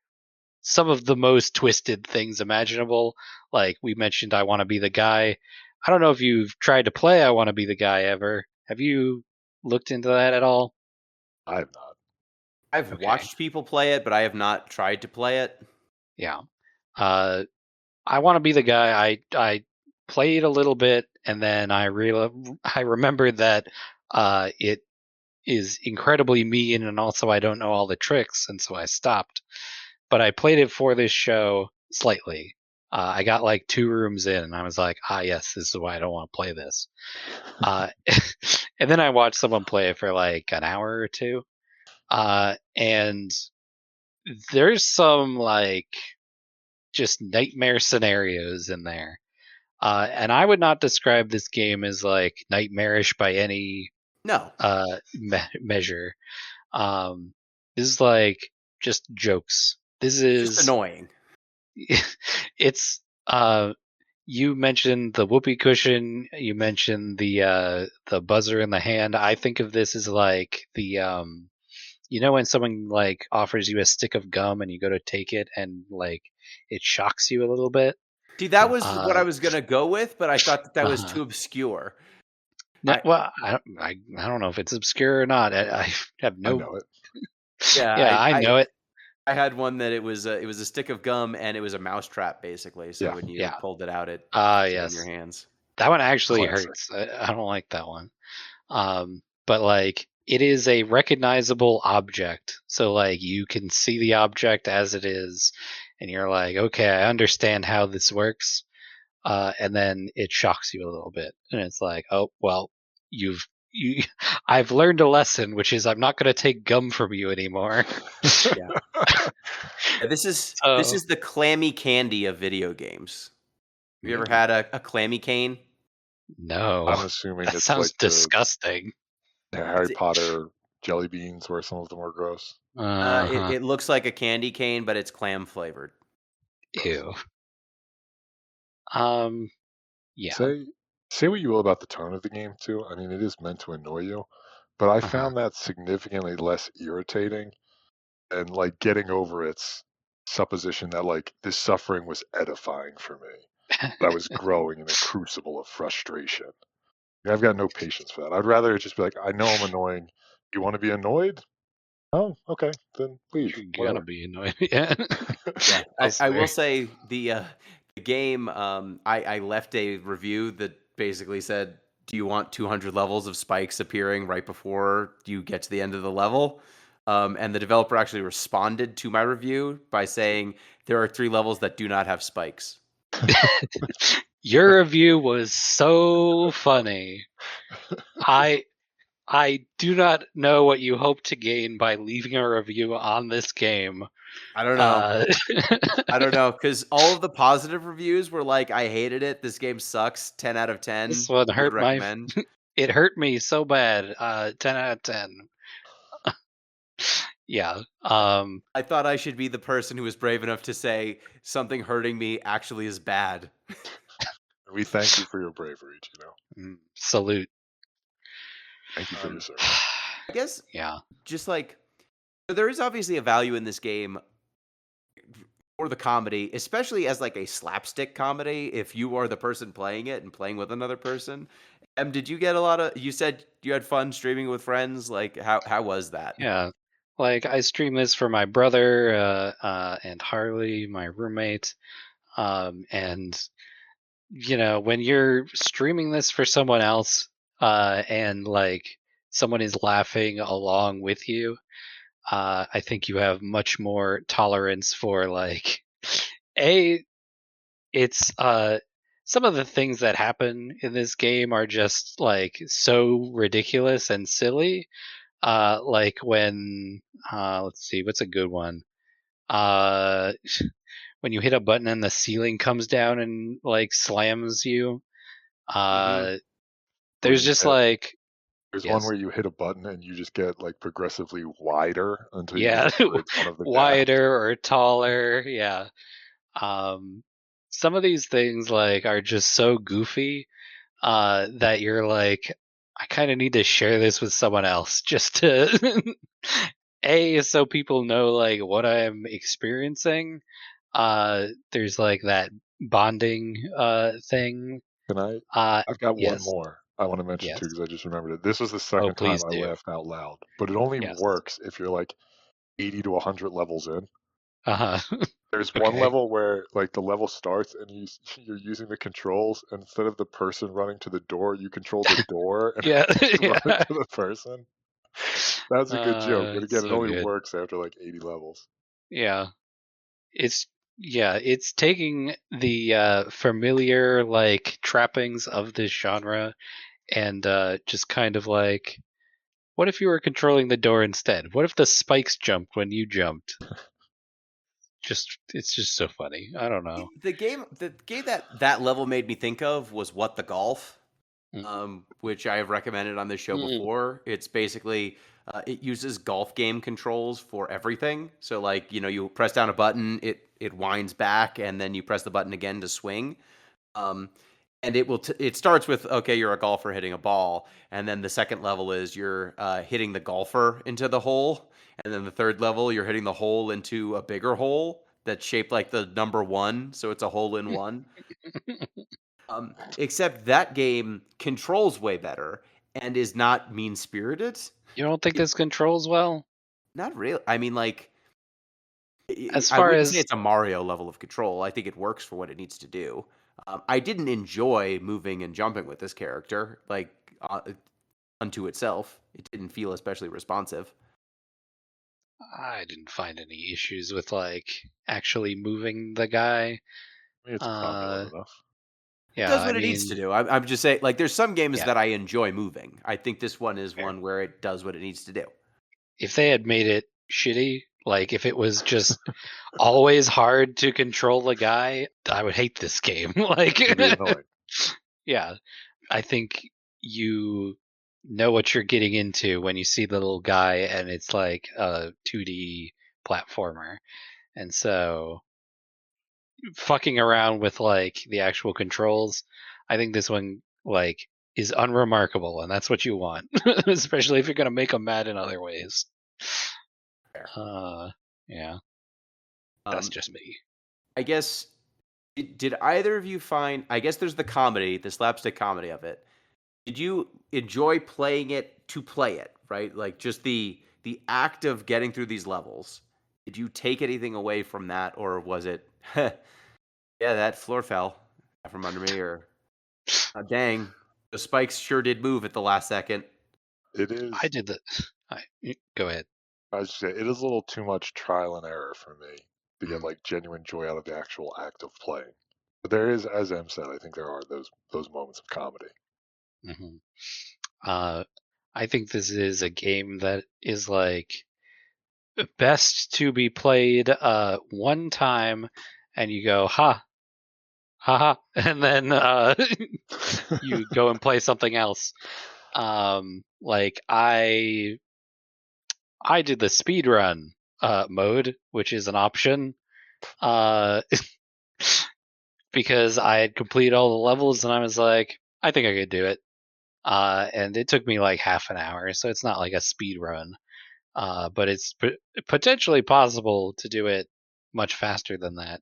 some of the most twisted things imaginable. Like we mentioned, I Want to Be the Guy. I don't know if you've tried to play I Want to Be the Guy ever. Have you looked into that at all? I have not. I've Okay. watched people play it, but I have not tried to play it. Yeah. Uh, I Want to Be the Guy. I played a little bit, and then I remembered that it is incredibly mean, and also I don't know all the tricks, and so I stopped. But I played it for this show slightly. I got like 2 rooms in, and I was like, ah, yes, this is why I don't want to play this. Uh, and then I watched someone play it for like an hour or two. And there's some like just nightmare scenarios in there. And I would not describe this game as like nightmarish by any No, measure. This is like just jokes. This it's just is annoying. it's you mentioned the whoopee cushion. You mentioned the buzzer in the hand. I think of this as like the when someone like offers you a stick of gum and you go to take it and like it shocks you a little bit. See, that was what I Uh, was gonna go with, but I thought that was uh-huh. too obscure. No, I well, I don't know if it's obscure or not. I have I no. know it. yeah, Yeah, I know it. I had one that it was a stick of gum and it was a mousetrap basically. So Yeah, when you Yeah. pulled it out, it stayed in your Yes. hands. That one actually classic. hurts. I don't like that one. But like it is a recognizable object. So like you can see the object as it is and you're like, okay, I understand how this works. And then it shocks you a little bit. And it's like, oh well, you I've learned a lesson, which is I'm not gonna take gum from you anymore. Yeah. Yeah, this So is the clammy candy of video games. Have you ever mm, had a clammy cane? no. I'm assuming That it's sounds like the disgusting. Harry It's Potter jelly beans, where some of them are gross. Uh-huh. it looks like a candy cane, but it's clam flavored. Gross. Ew. Um yeah. Say say what you will about the tone of the game too. I mean, it is meant to annoy you, but I Uh-huh. found that significantly less irritating and like getting over its supposition that like this suffering was edifying for me. That I was growing in a crucible of frustration. I've got no patience for that. I'd rather it just be like, I know I'm annoying. You want to be annoyed? Oh, okay, then leave. You're gonna Whatever. be annoyed. Yeah. Yeah, I will Elsewhere. say the game. I left a review that basically said, "Do you want 200 levels of spikes appearing right before you get to the end of the level?" And the developer actually responded to my review by saying there are 3 levels that do not have spikes. Your review was so funny. I I do not know what you hope to gain by leaving a review on this game. I don't know. Uh, I don't know because all of the positive reviews were like, "I hated it. This game sucks. 10 out of this 10. one Would hurt recommend." it hurt me so bad. 10 out of 10. Yeah. I thought I should be the person who was brave enough to say something hurting me actually is bad. We thank you for your bravery, Gino. Salute. Thank you for your Um, service. I guess Yeah. just like so there is obviously a value in this game for the comedy, especially as like a slapstick comedy. If you are the person playing it and playing with another person, did you get a lot of? You said you had fun streaming with friends. Like how was that? Yeah. Like I stream this for my brother and Harley, my roommate. And when you're streaming this for someone else, and like someone is laughing along with you, I think you have much more tolerance for like a it's some of the things that happen in this game are just like so ridiculous and silly. Like when let's see, what's a good one? Uh when you hit a button and the ceiling comes down and like slams you. Hmm. Uh Where there's you just get like there's one yes. where you hit a button and you just get like progressively wider until you get Yeah. to the very front of the deck. Wider or taller, yeah. Um some of these things like are just so goofy that you're like, I kind of need to share this with someone else just to a so people know like what I'm experiencing. There's like that bonding thing. Can I? Uh I've got one yes, more I want to mention too yes. because I just remembered it. This was the Oh, second time please I do. laughed out loud, but it only Yes. works if you're like 80 to 100 levels in. Uh huh. There's one Okay. level where like the level starts and you're using the controls and instead of the person running to the door, you control the door and Yeah. run Yeah. to the person. That's a good joke, but It's again, it so only good. works after like 80 levels. Yeah. It's it's taking the familiar like trappings of this genre and just kind of like, what if you were controlling the door instead? What if the spikes jumped when you jumped? Just it's just so funny. I don't know. The game that level made me think of was What the Golf, Mm. which I have recommended on this show Mm. before. It's basically it uses golf game controls for everything. So like you press down a button, it winds back, and then you press the button again to swing. And it starts with, okay, you're a golfer hitting a ball, and then the second level is you're hitting the golfer into the hole, and then the third level you're hitting the hole into a bigger hole that's shaped like the number 1, so it's a hole in one. Except that game controls way better and is not mean spirited. You don't think this controls well? Not really. I mean, like, As I far wouldn't as say it's a Mario level of control. I think it works for what it needs to do. I didn't enjoy moving and jumping with this character, like unto itself. It didn't feel especially responsive. I didn't find any issues with like actually moving the guy. I mean, it's popular enough. Yeah, It does what it needs to do. I'm just saying, like, there's some games Yeah. that I enjoy moving. I think this one is Fair. one where it does what it needs to do. If they had made it shitty, like if it was just always hard to control the guy, I would hate this game. Like, It'd be annoying. yeah, I think you know what you're getting into when you see the little guy and it's like a 2D platformer. And so fucking around with like the actual controls, I think this one like is unremarkable, and that's what you want, especially if you're gonna make them mad in other ways. Fair. Yeah, that's just me. I guess, did either of you find, I guess there's the comedy, the slapstick comedy of it. Did you enjoy playing it to play it, right? Like, just the act of getting through these levels. Did you take anything away from that, or was it, yeah, that floor fell from under me, or dang, the spikes sure did move at the last second. It is. I did the. Go ahead. I was just saying, it is a little too much trial and error for me to get like genuine joy out of the actual act of playing. But there is, as Em said, I think there are those moments of comedy. Mm-hmm. I think this is a game that is like best to be played one time, and you go ha ha, and then you go and play something else. Like I did the speed run mode, which is an option, because I had completed all the levels, and I was like, I think I could do it. And it took me like half an hour, so it's not like a speed run. But it's potentially possible to do it much faster than that.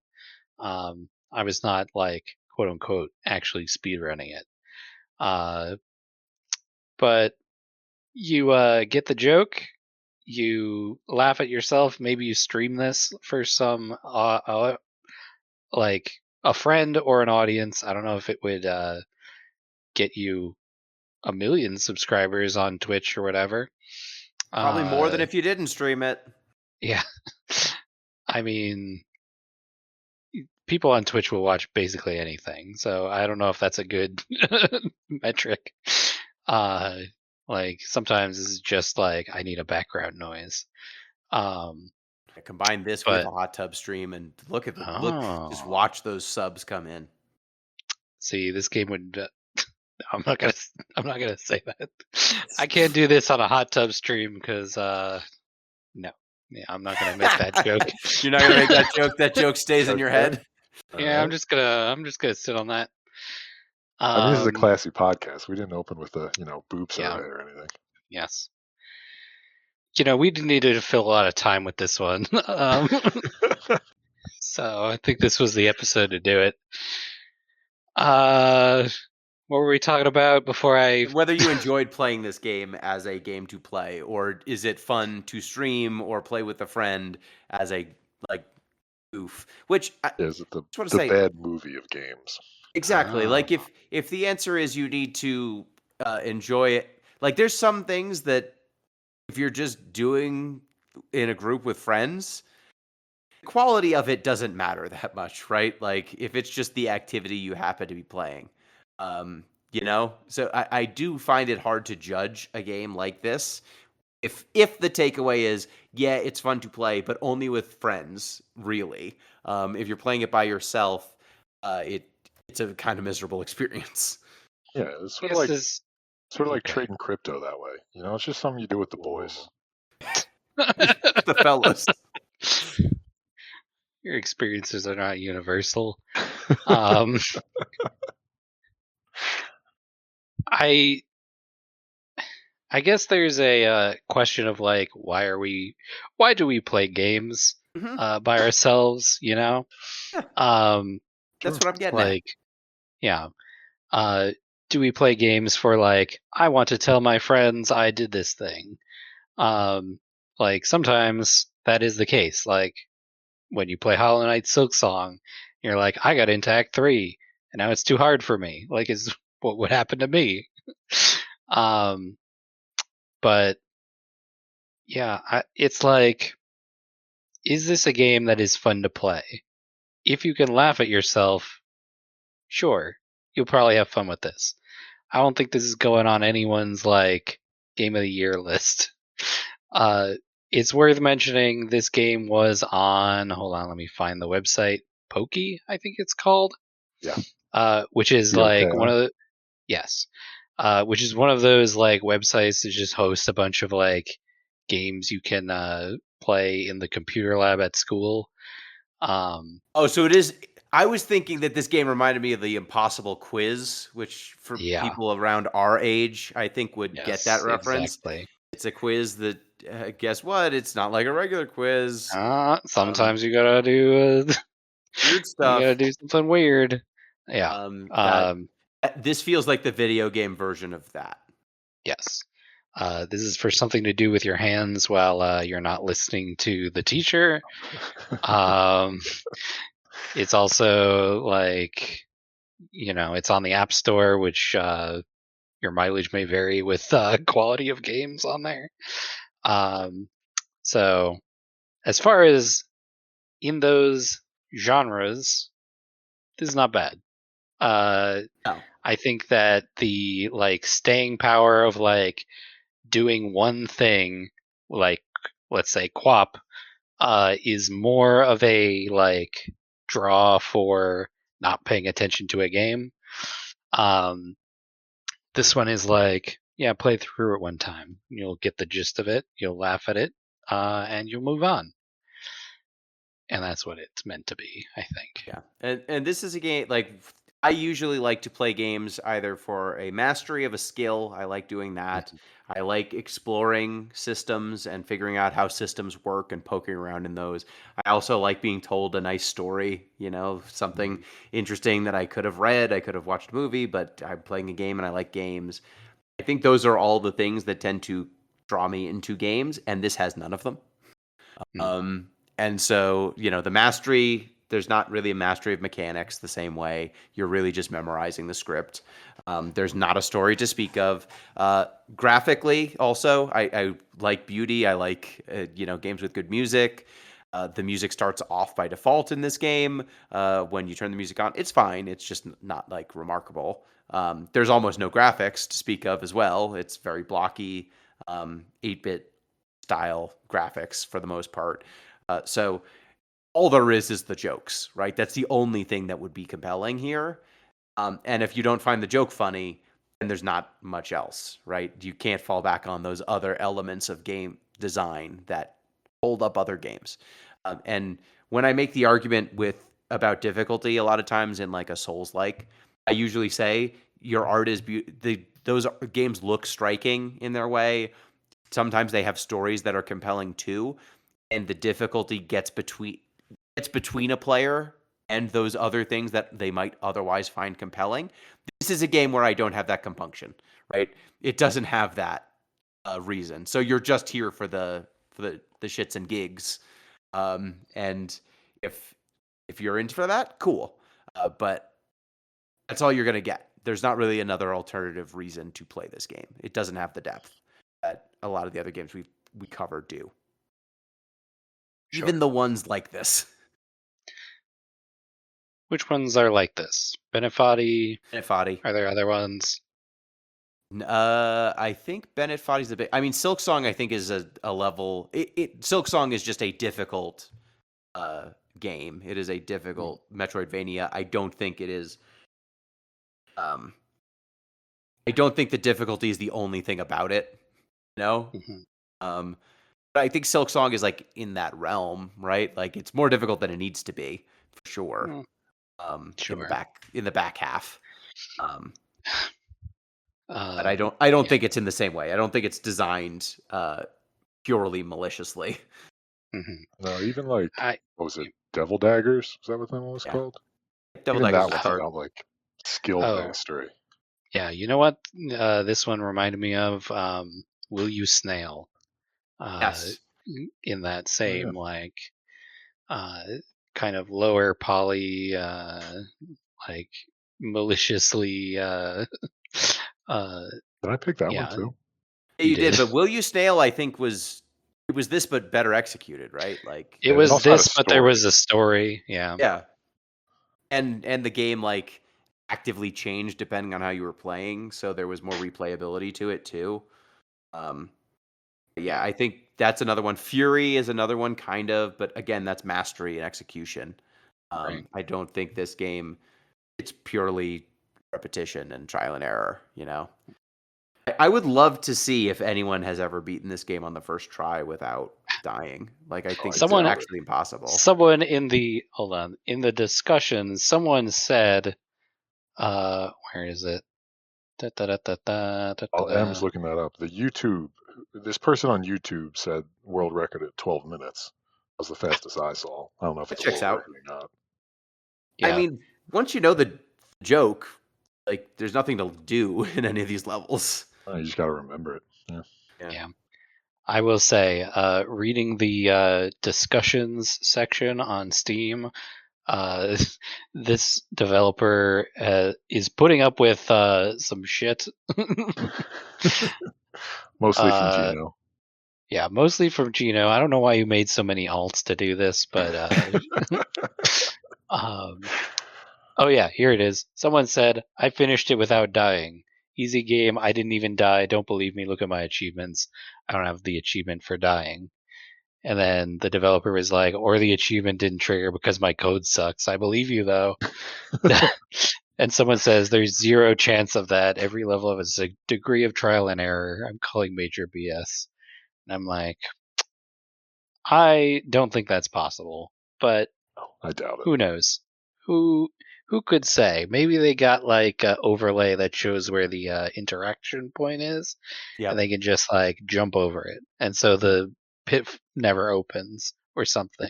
I was not like quote unquote actually speed running it. But you get the joke. You laugh at yourself. Maybe you stream this for some like a friend or an audience. I don't know if it would get you 1 million subscribers on Twitch or whatever. Probably more than if you didn't stream it. Yeah. I mean, people on Twitch will watch basically anything, so I don't know if that's a good metric. Like sometimes it's just like I need a background noise. Combine this with a hot tub stream and look, just watch those subs come in. See, this game would. I'm not gonna say that. I can't do this on a hot tub stream because no. Yeah, I'm not gonna make that joke. You're not gonna make that joke. That joke stays in your head. Yeah, I'm just gonna sit on that. I mean, this is a classy podcast. We didn't open with the boobs or anything. Yes. We needed to fill a lot of time with this one. So I think this was the episode to do it. What were we talking about before Whether you enjoyed playing this game as a game to play, or is it fun to stream or play with a friend as a goof? Which is it the bad movie of games? Exactly. Like if the answer is you need to enjoy it, like there's some things that if you're just doing in a group with friends, the quality of it doesn't matter that much, right? Like if it's just the activity you happen to be playing. So I do find it hard to judge a game like this. If the takeaway is, yeah, it's fun to play, but only with friends, really. If you're playing it by yourself, it's a kind of miserable experience. Yeah, it's sort of like trading crypto that way. It's just something you do with the boys. The fellas. Your experiences are not universal. I guess there's a question of like, why do we play games Mhm. by ourselves? You know, Yeah, um, that's what I'm getting at. like, yeah, uh, do we play games for like, I want to tell my friends I did this thing? Like sometimes that is the case. Like when you play Hollow Knight Silk Song, you're like, I got into Act 3, and now it's too hard for me. Like, is what would happen to me? um, but yeah, it's like, is this a game that is fun to play? If you can laugh at yourself, sure, you'll probably have fun with this. I don't think this is going on anyone's like game of the year list. Uh, it's worth mentioning this game was on. Hold on, let me find the website. Pokey, I think it's called. Yeah. Which is like one POKI. of the yes, which is one of those like websites that just host a bunch of like games you can play in the computer lab at school. Um, Oh, so it is. I was thinking that this game reminded me of the Impossible Quiz, which for yeah, people around our age, I think would get that yes, reference. exactly. It's a quiz that, guess what? It's not like a regular quiz. Um, Sometimes you gotta do weird you gotta stuff. do something weird. Yeah. That Um, this feels like the video game version of that. yes. This is for something to do with your hands while you're not listening to the teacher. Um, it's also like, it's on the App Store, which your mileage may vary with quality of games on there. Um, so, as far as in those genres, this is not bad. No. I think that the like staying power of like doing one thing, like let's say QWOP, is more of a like draw for not paying attention to a game. Um, this one is like, yeah, play through it one time. You'll get the gist of it. You'll laugh at it, and you'll move on. And that's what it's meant to be, I think. Yeah, and this is a game like I usually like to play games either for a mastery of a skill. I like doing that. Mhm. I like exploring systems and figuring out how systems work and poking around in those. I also like being told a nice story, something Mhm. interesting that I could have read, I could have watched a movie, but I'm playing a game and I like games. I think those are all the things that tend to draw me into games, and this has none of them. Mm. Um, and so, the mastery, there's not really a mastery of mechanics the same way. You're really just memorizing the script. There's not a story to speak of. Graphically, also, I like beauty. I like, games with good music. The music starts off by default in this game. When you turn the music on, it's fine. It's just not like remarkable. There's almost no graphics to speak of as well. It's very blocky, 8-bit style graphics for the most part. So all there is the jokes, right? That's the only thing that would be compelling here. And if you don't find the joke funny, then there's not much else, right? You can't fall back on those other elements of game design that hold up other games. And when I make the argument about difficulty, a lot of times in like a Souls like, I usually say your art is those games look striking in their way. Sometimes they have stories that are compelling too, and the difficulty gets between a player and those other things that they might otherwise find compelling. This is a game where I don't have that compunction, right? It doesn't have that reason. So you're just here for the shits and gigs, and if you're into for that, cool. But that's all you're gonna get. There's not really another alternative reason to play this game. It doesn't have the depth that a lot of the other games we cover do. Sure. Even the ones like this. Which ones are like this? Benefati? Bennett Foddy. Are there other ones? I think Bennett Foddy's a bit. I mean, Silk Song, I think, is a level. Silk Song is just a difficult game. It is a Mm. difficult Metroidvania. I don't think it is. Um, I don't think the difficulty is the only thing about it. No. Mhm. Um, but I think Silk Song is like in that realm, right? Like it's more difficult than it needs to be, for sure. Mm, In the sure. back half. Um, But I don't think it's in the same way. I don't think it's designed purely maliciously. Mhm. No, even like I what was it? Devil Daggers? Is that what that one was Yeah. called? Devil Even Daggers that was one hard. felt like skill Oh. mastery. Yeah, you know what? This one reminded me of Will You Snail? Yes. In that Oh, yeah. same like kind of lower poly, like maliciously. Did I pick that one Yeah, too? Yeah, you did, but Will You Snail, I think was this, but better executed, right? Like, it And it was also had a this, but there was story. a story. Yeah, yeah, and the game like actively changed depending on how you were playing, so there was more replayability to it too. Um, yeah, I think that's another one. Fury is another one, kind of, but again, that's mastery and execution. right. I don't think this game it's purely repetition and trial and error. You know, I would love to see if anyone has ever beaten this game on the first try without dying. Like, I think I it's Someone, doubt it. actually impossible. someone in the hold on in the discussion, someone said, where is it? Da, da, da, da, da, da, Oh, da, M's da. looking that up. This person on YouTube said world record at 12 minutes. That was the fastest I saw. I don't know if That it's a checks world out. record or not. I Yeah, mean, once you know the joke, like, there's nothing to do in any of these levels. You just got to remember it. Yeah. yeah. I will say, reading the discussions section on Steam, uh, this developer is putting up with some shit. Mostly from uh, Gino. yeah, mostly from Gino. I don't know why you made so many alts to do this, but um, oh yeah, here it is. Someone said, "I finished it without dying. Easy game. I didn't even die. Don't believe me? Look at my achievements. I don't have the achievement for dying." And then the developer was like, or the achievement didn't trigger because my code sucks. I believe you though. And someone says there's zero chance of that. Every level of a degree of trial and error. I'm calling major BS. And I'm like, I don't think that's possible. But I doubt it. who knows? Who who could say? Maybe they got like an overlay that shows where the interaction point is, Yeah. and they can just like jump over it, and so the pit never opens or something.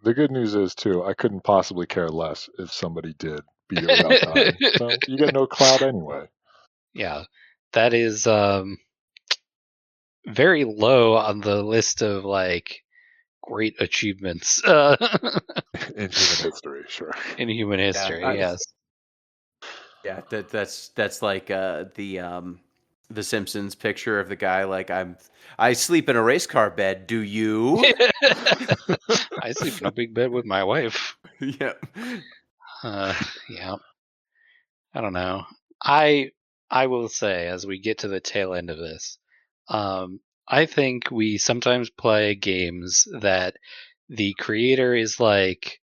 The good news is, too, I couldn't possibly care less if somebody did beat it without dying. So you get no cloud anyway. Yeah, that is very low on the list of like great achievements In human history, sure. in human history. Yes. Yeah, that's like the Simpsons picture of the guy like I sleep in a race car bed. Do you? I sleep in a big bed with my wife. Yeah. Yeah. I don't know. I will say as we get to the tail end of this, I think we sometimes play games that the creator is like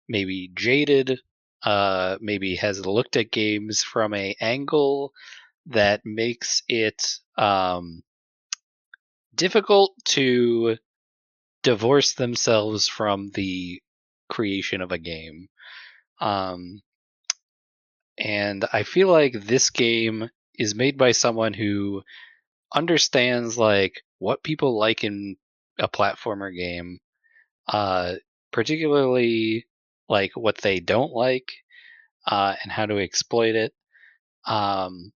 maybe jaded, maybe has looked at games from a angle that makes it difficult to divorce themselves from the creation of a game. Um, and I feel like this game is made by someone who understands like what people like in a platformer game, uh, particularly like what they don't like, and how to exploit it. Um,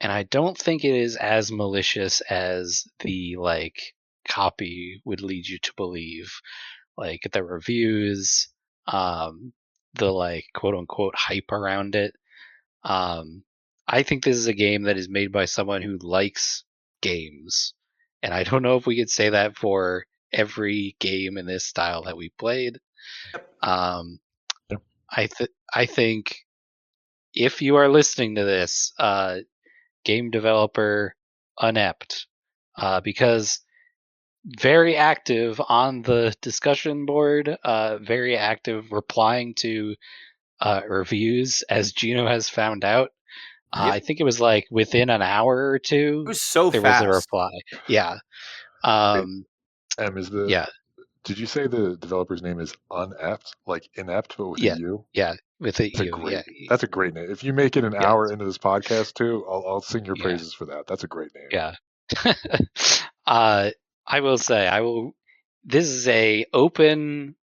and I don't think it is as malicious as the like copy would lead you to believe. Like the reviews, the like quote unquote hype around it. Um, I think this is a game that is made by someone who likes games, and I don't know if we could say that for every game in this style that we played. Um, Yep. I think if you are listening to this, game developer inept, because very active on the discussion board, very active replying to reviews, as Gino has found out. Yep. I think it was like within an hour or It two, was so there was a fast. reply. Yeah. Hey, M, is the Yeah. Did you say the developer's name is Unept, like inept, but with a Yeah, U? yeah, with a That's a U. Yeah, that's a great name. If you make it an yeah, hour into this podcast too, I'll sing your yeah, praises for that. That's a great name. yeah. I will say, I will. This is a open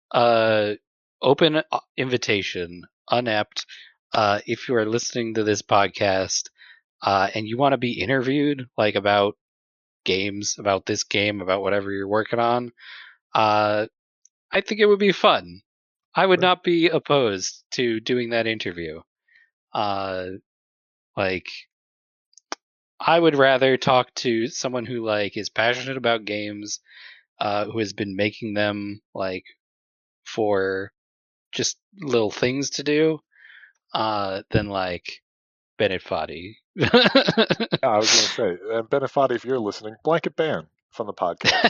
invitation, unept. If you are listening to this podcast, and you want to be interviewed, like about games, about this game, about whatever you're working on, I think it would be fun. I would Sure. not be opposed to doing that interview. Uh, like, I would rather talk to someone who like is passionate about games, who has been making them like for just little things to do, than like Bennett Foddy. Yeah, I was gonna say, and Benefati, if you're listening, blanket ban from the podcast.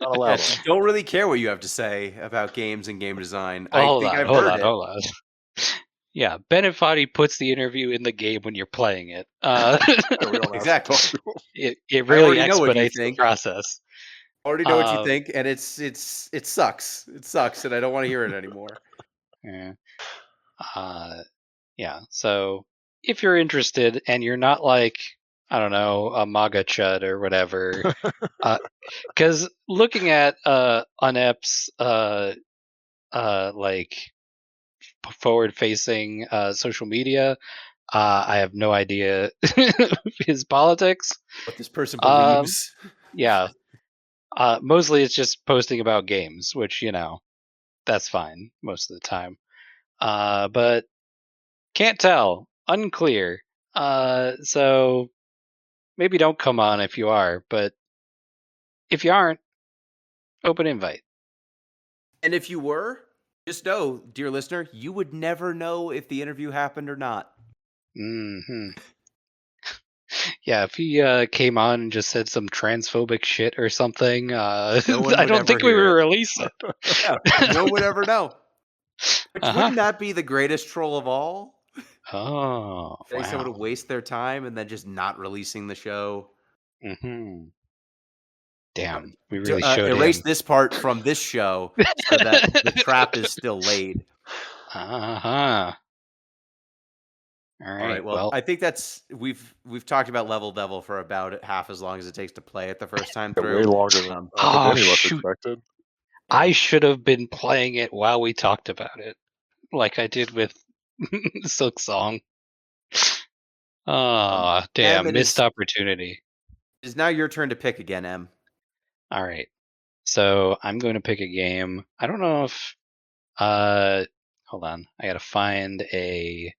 Not allowed Yes, on. don't really care what you have to say about games and game design. Well, I hold think on, I've hold heard on, it. hold on. Yeah, Bennett Foddy puts the interview in the game when you're playing it. Yeah, we don't have Exactly. to talk to him. It I really already know what you expedites the think. process. I already know what you Um, think, and it sucks. It sucks, and I don't want to hear it anymore. yeah. Yeah. So if you're interested and you're not like, I don't know, a MAGA chud or whatever, because looking at Unep's like forward facing social media, I have no idea his politics. What this person Um, believes. yeah. Mostly it's just posting about games, which, you know, that's fine most of the time. But can't tell. Unclear. So maybe don't come on if you are, but if you aren't, open invite. And if you were, just know, dear listener, you would never know if the interview happened or not. Hmm. Yeah, if he came on and just said some transphobic shit or something, No one I would don't ever think we would hear it. release it. Yeah, no one would ever know. Which Uh-huh. wouldn't that be the greatest troll of all? Oh, Getting someone to wow. waste their time and then just not releasing the show. Hmm. Damn, we really showed Erase him. this part from this show so that the trap is still laid. Uh-huh. All All right, right. Well, I think that's we've talked about Level Devil for about half as long as it takes to play it the first time Yeah, through. way longer than I Oh, think any of us shoot. expected. I should have been playing it while we talked about it, like I did with Silk Song. Oh, damn, it missed is opportunity. it is now your turn to pick again, Em. All right. So I'm going to pick a game. I don't know if hold on. I gotta find a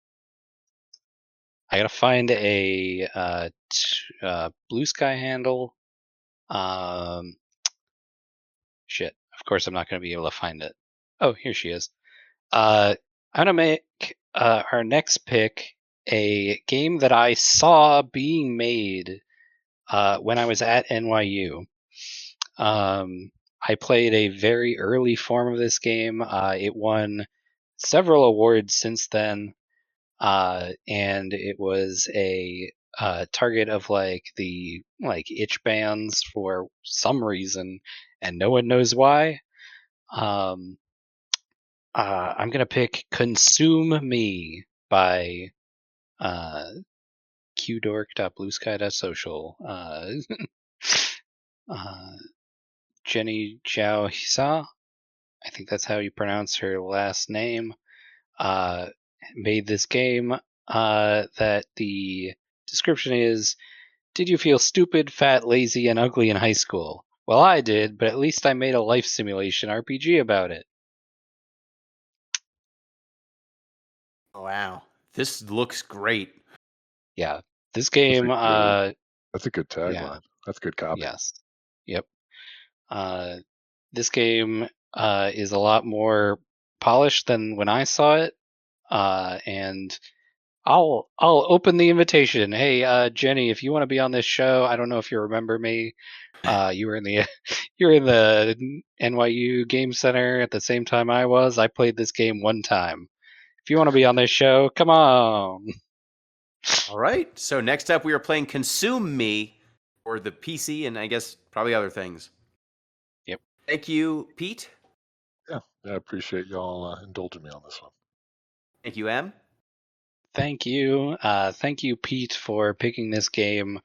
Blue Sky handle. Shit. Of course I'm not gonna be able to find it. Oh, here she is. I'm gonna make our next pick a game that I saw being made when I was at NYU. I played a very early form of this game. It won several awards since then, and it was a target of like the like itch bands for some reason, and no one knows why. I'm gonna pick "Consume Me" by qdork.bluesky.social. Uh, Jenny Zhao Hisa, I think that's how you pronounce her last name, made this game that the description is, "Did you feel stupid, fat, lazy, and ugly in high school? Well, I did, but at least I made a life simulation RPG about it." Oh, wow. This looks great. Yeah, this That's game, That's a good yeah, tagline. That's good copy. yes, yep. This game is a lot more polished than when I saw it, and I'll open the invitation. Hey, Jenny, if you want to be on this show, I don't know if you remember me. You were in the you're in the NYU Game Center at the same time I was. I played this game one time. If you want to be on this show, come on. All right. So next up, we are playing Consume Me for the PC and I guess probably other things. Yep. Thank you, Pete. Yeah, I appreciate y'all indulging me on this one. Thank you, Em. Thank you. Thank you, Pete, for picking this game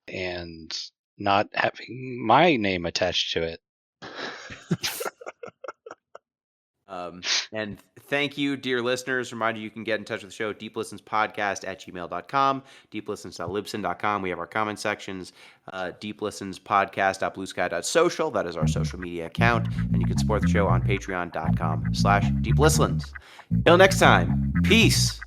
and not having my name attached to it. And thank you, dear listeners. Reminder, you can get in touch with the show, deeplistenspodcast@gmail.com, deeplistens.libsyn.com. We have our comment sections, deeplistenspodcast.bluesky.social. That is our social media account. And you can support the show on patreon.com/deeplistens. Till next time, peace.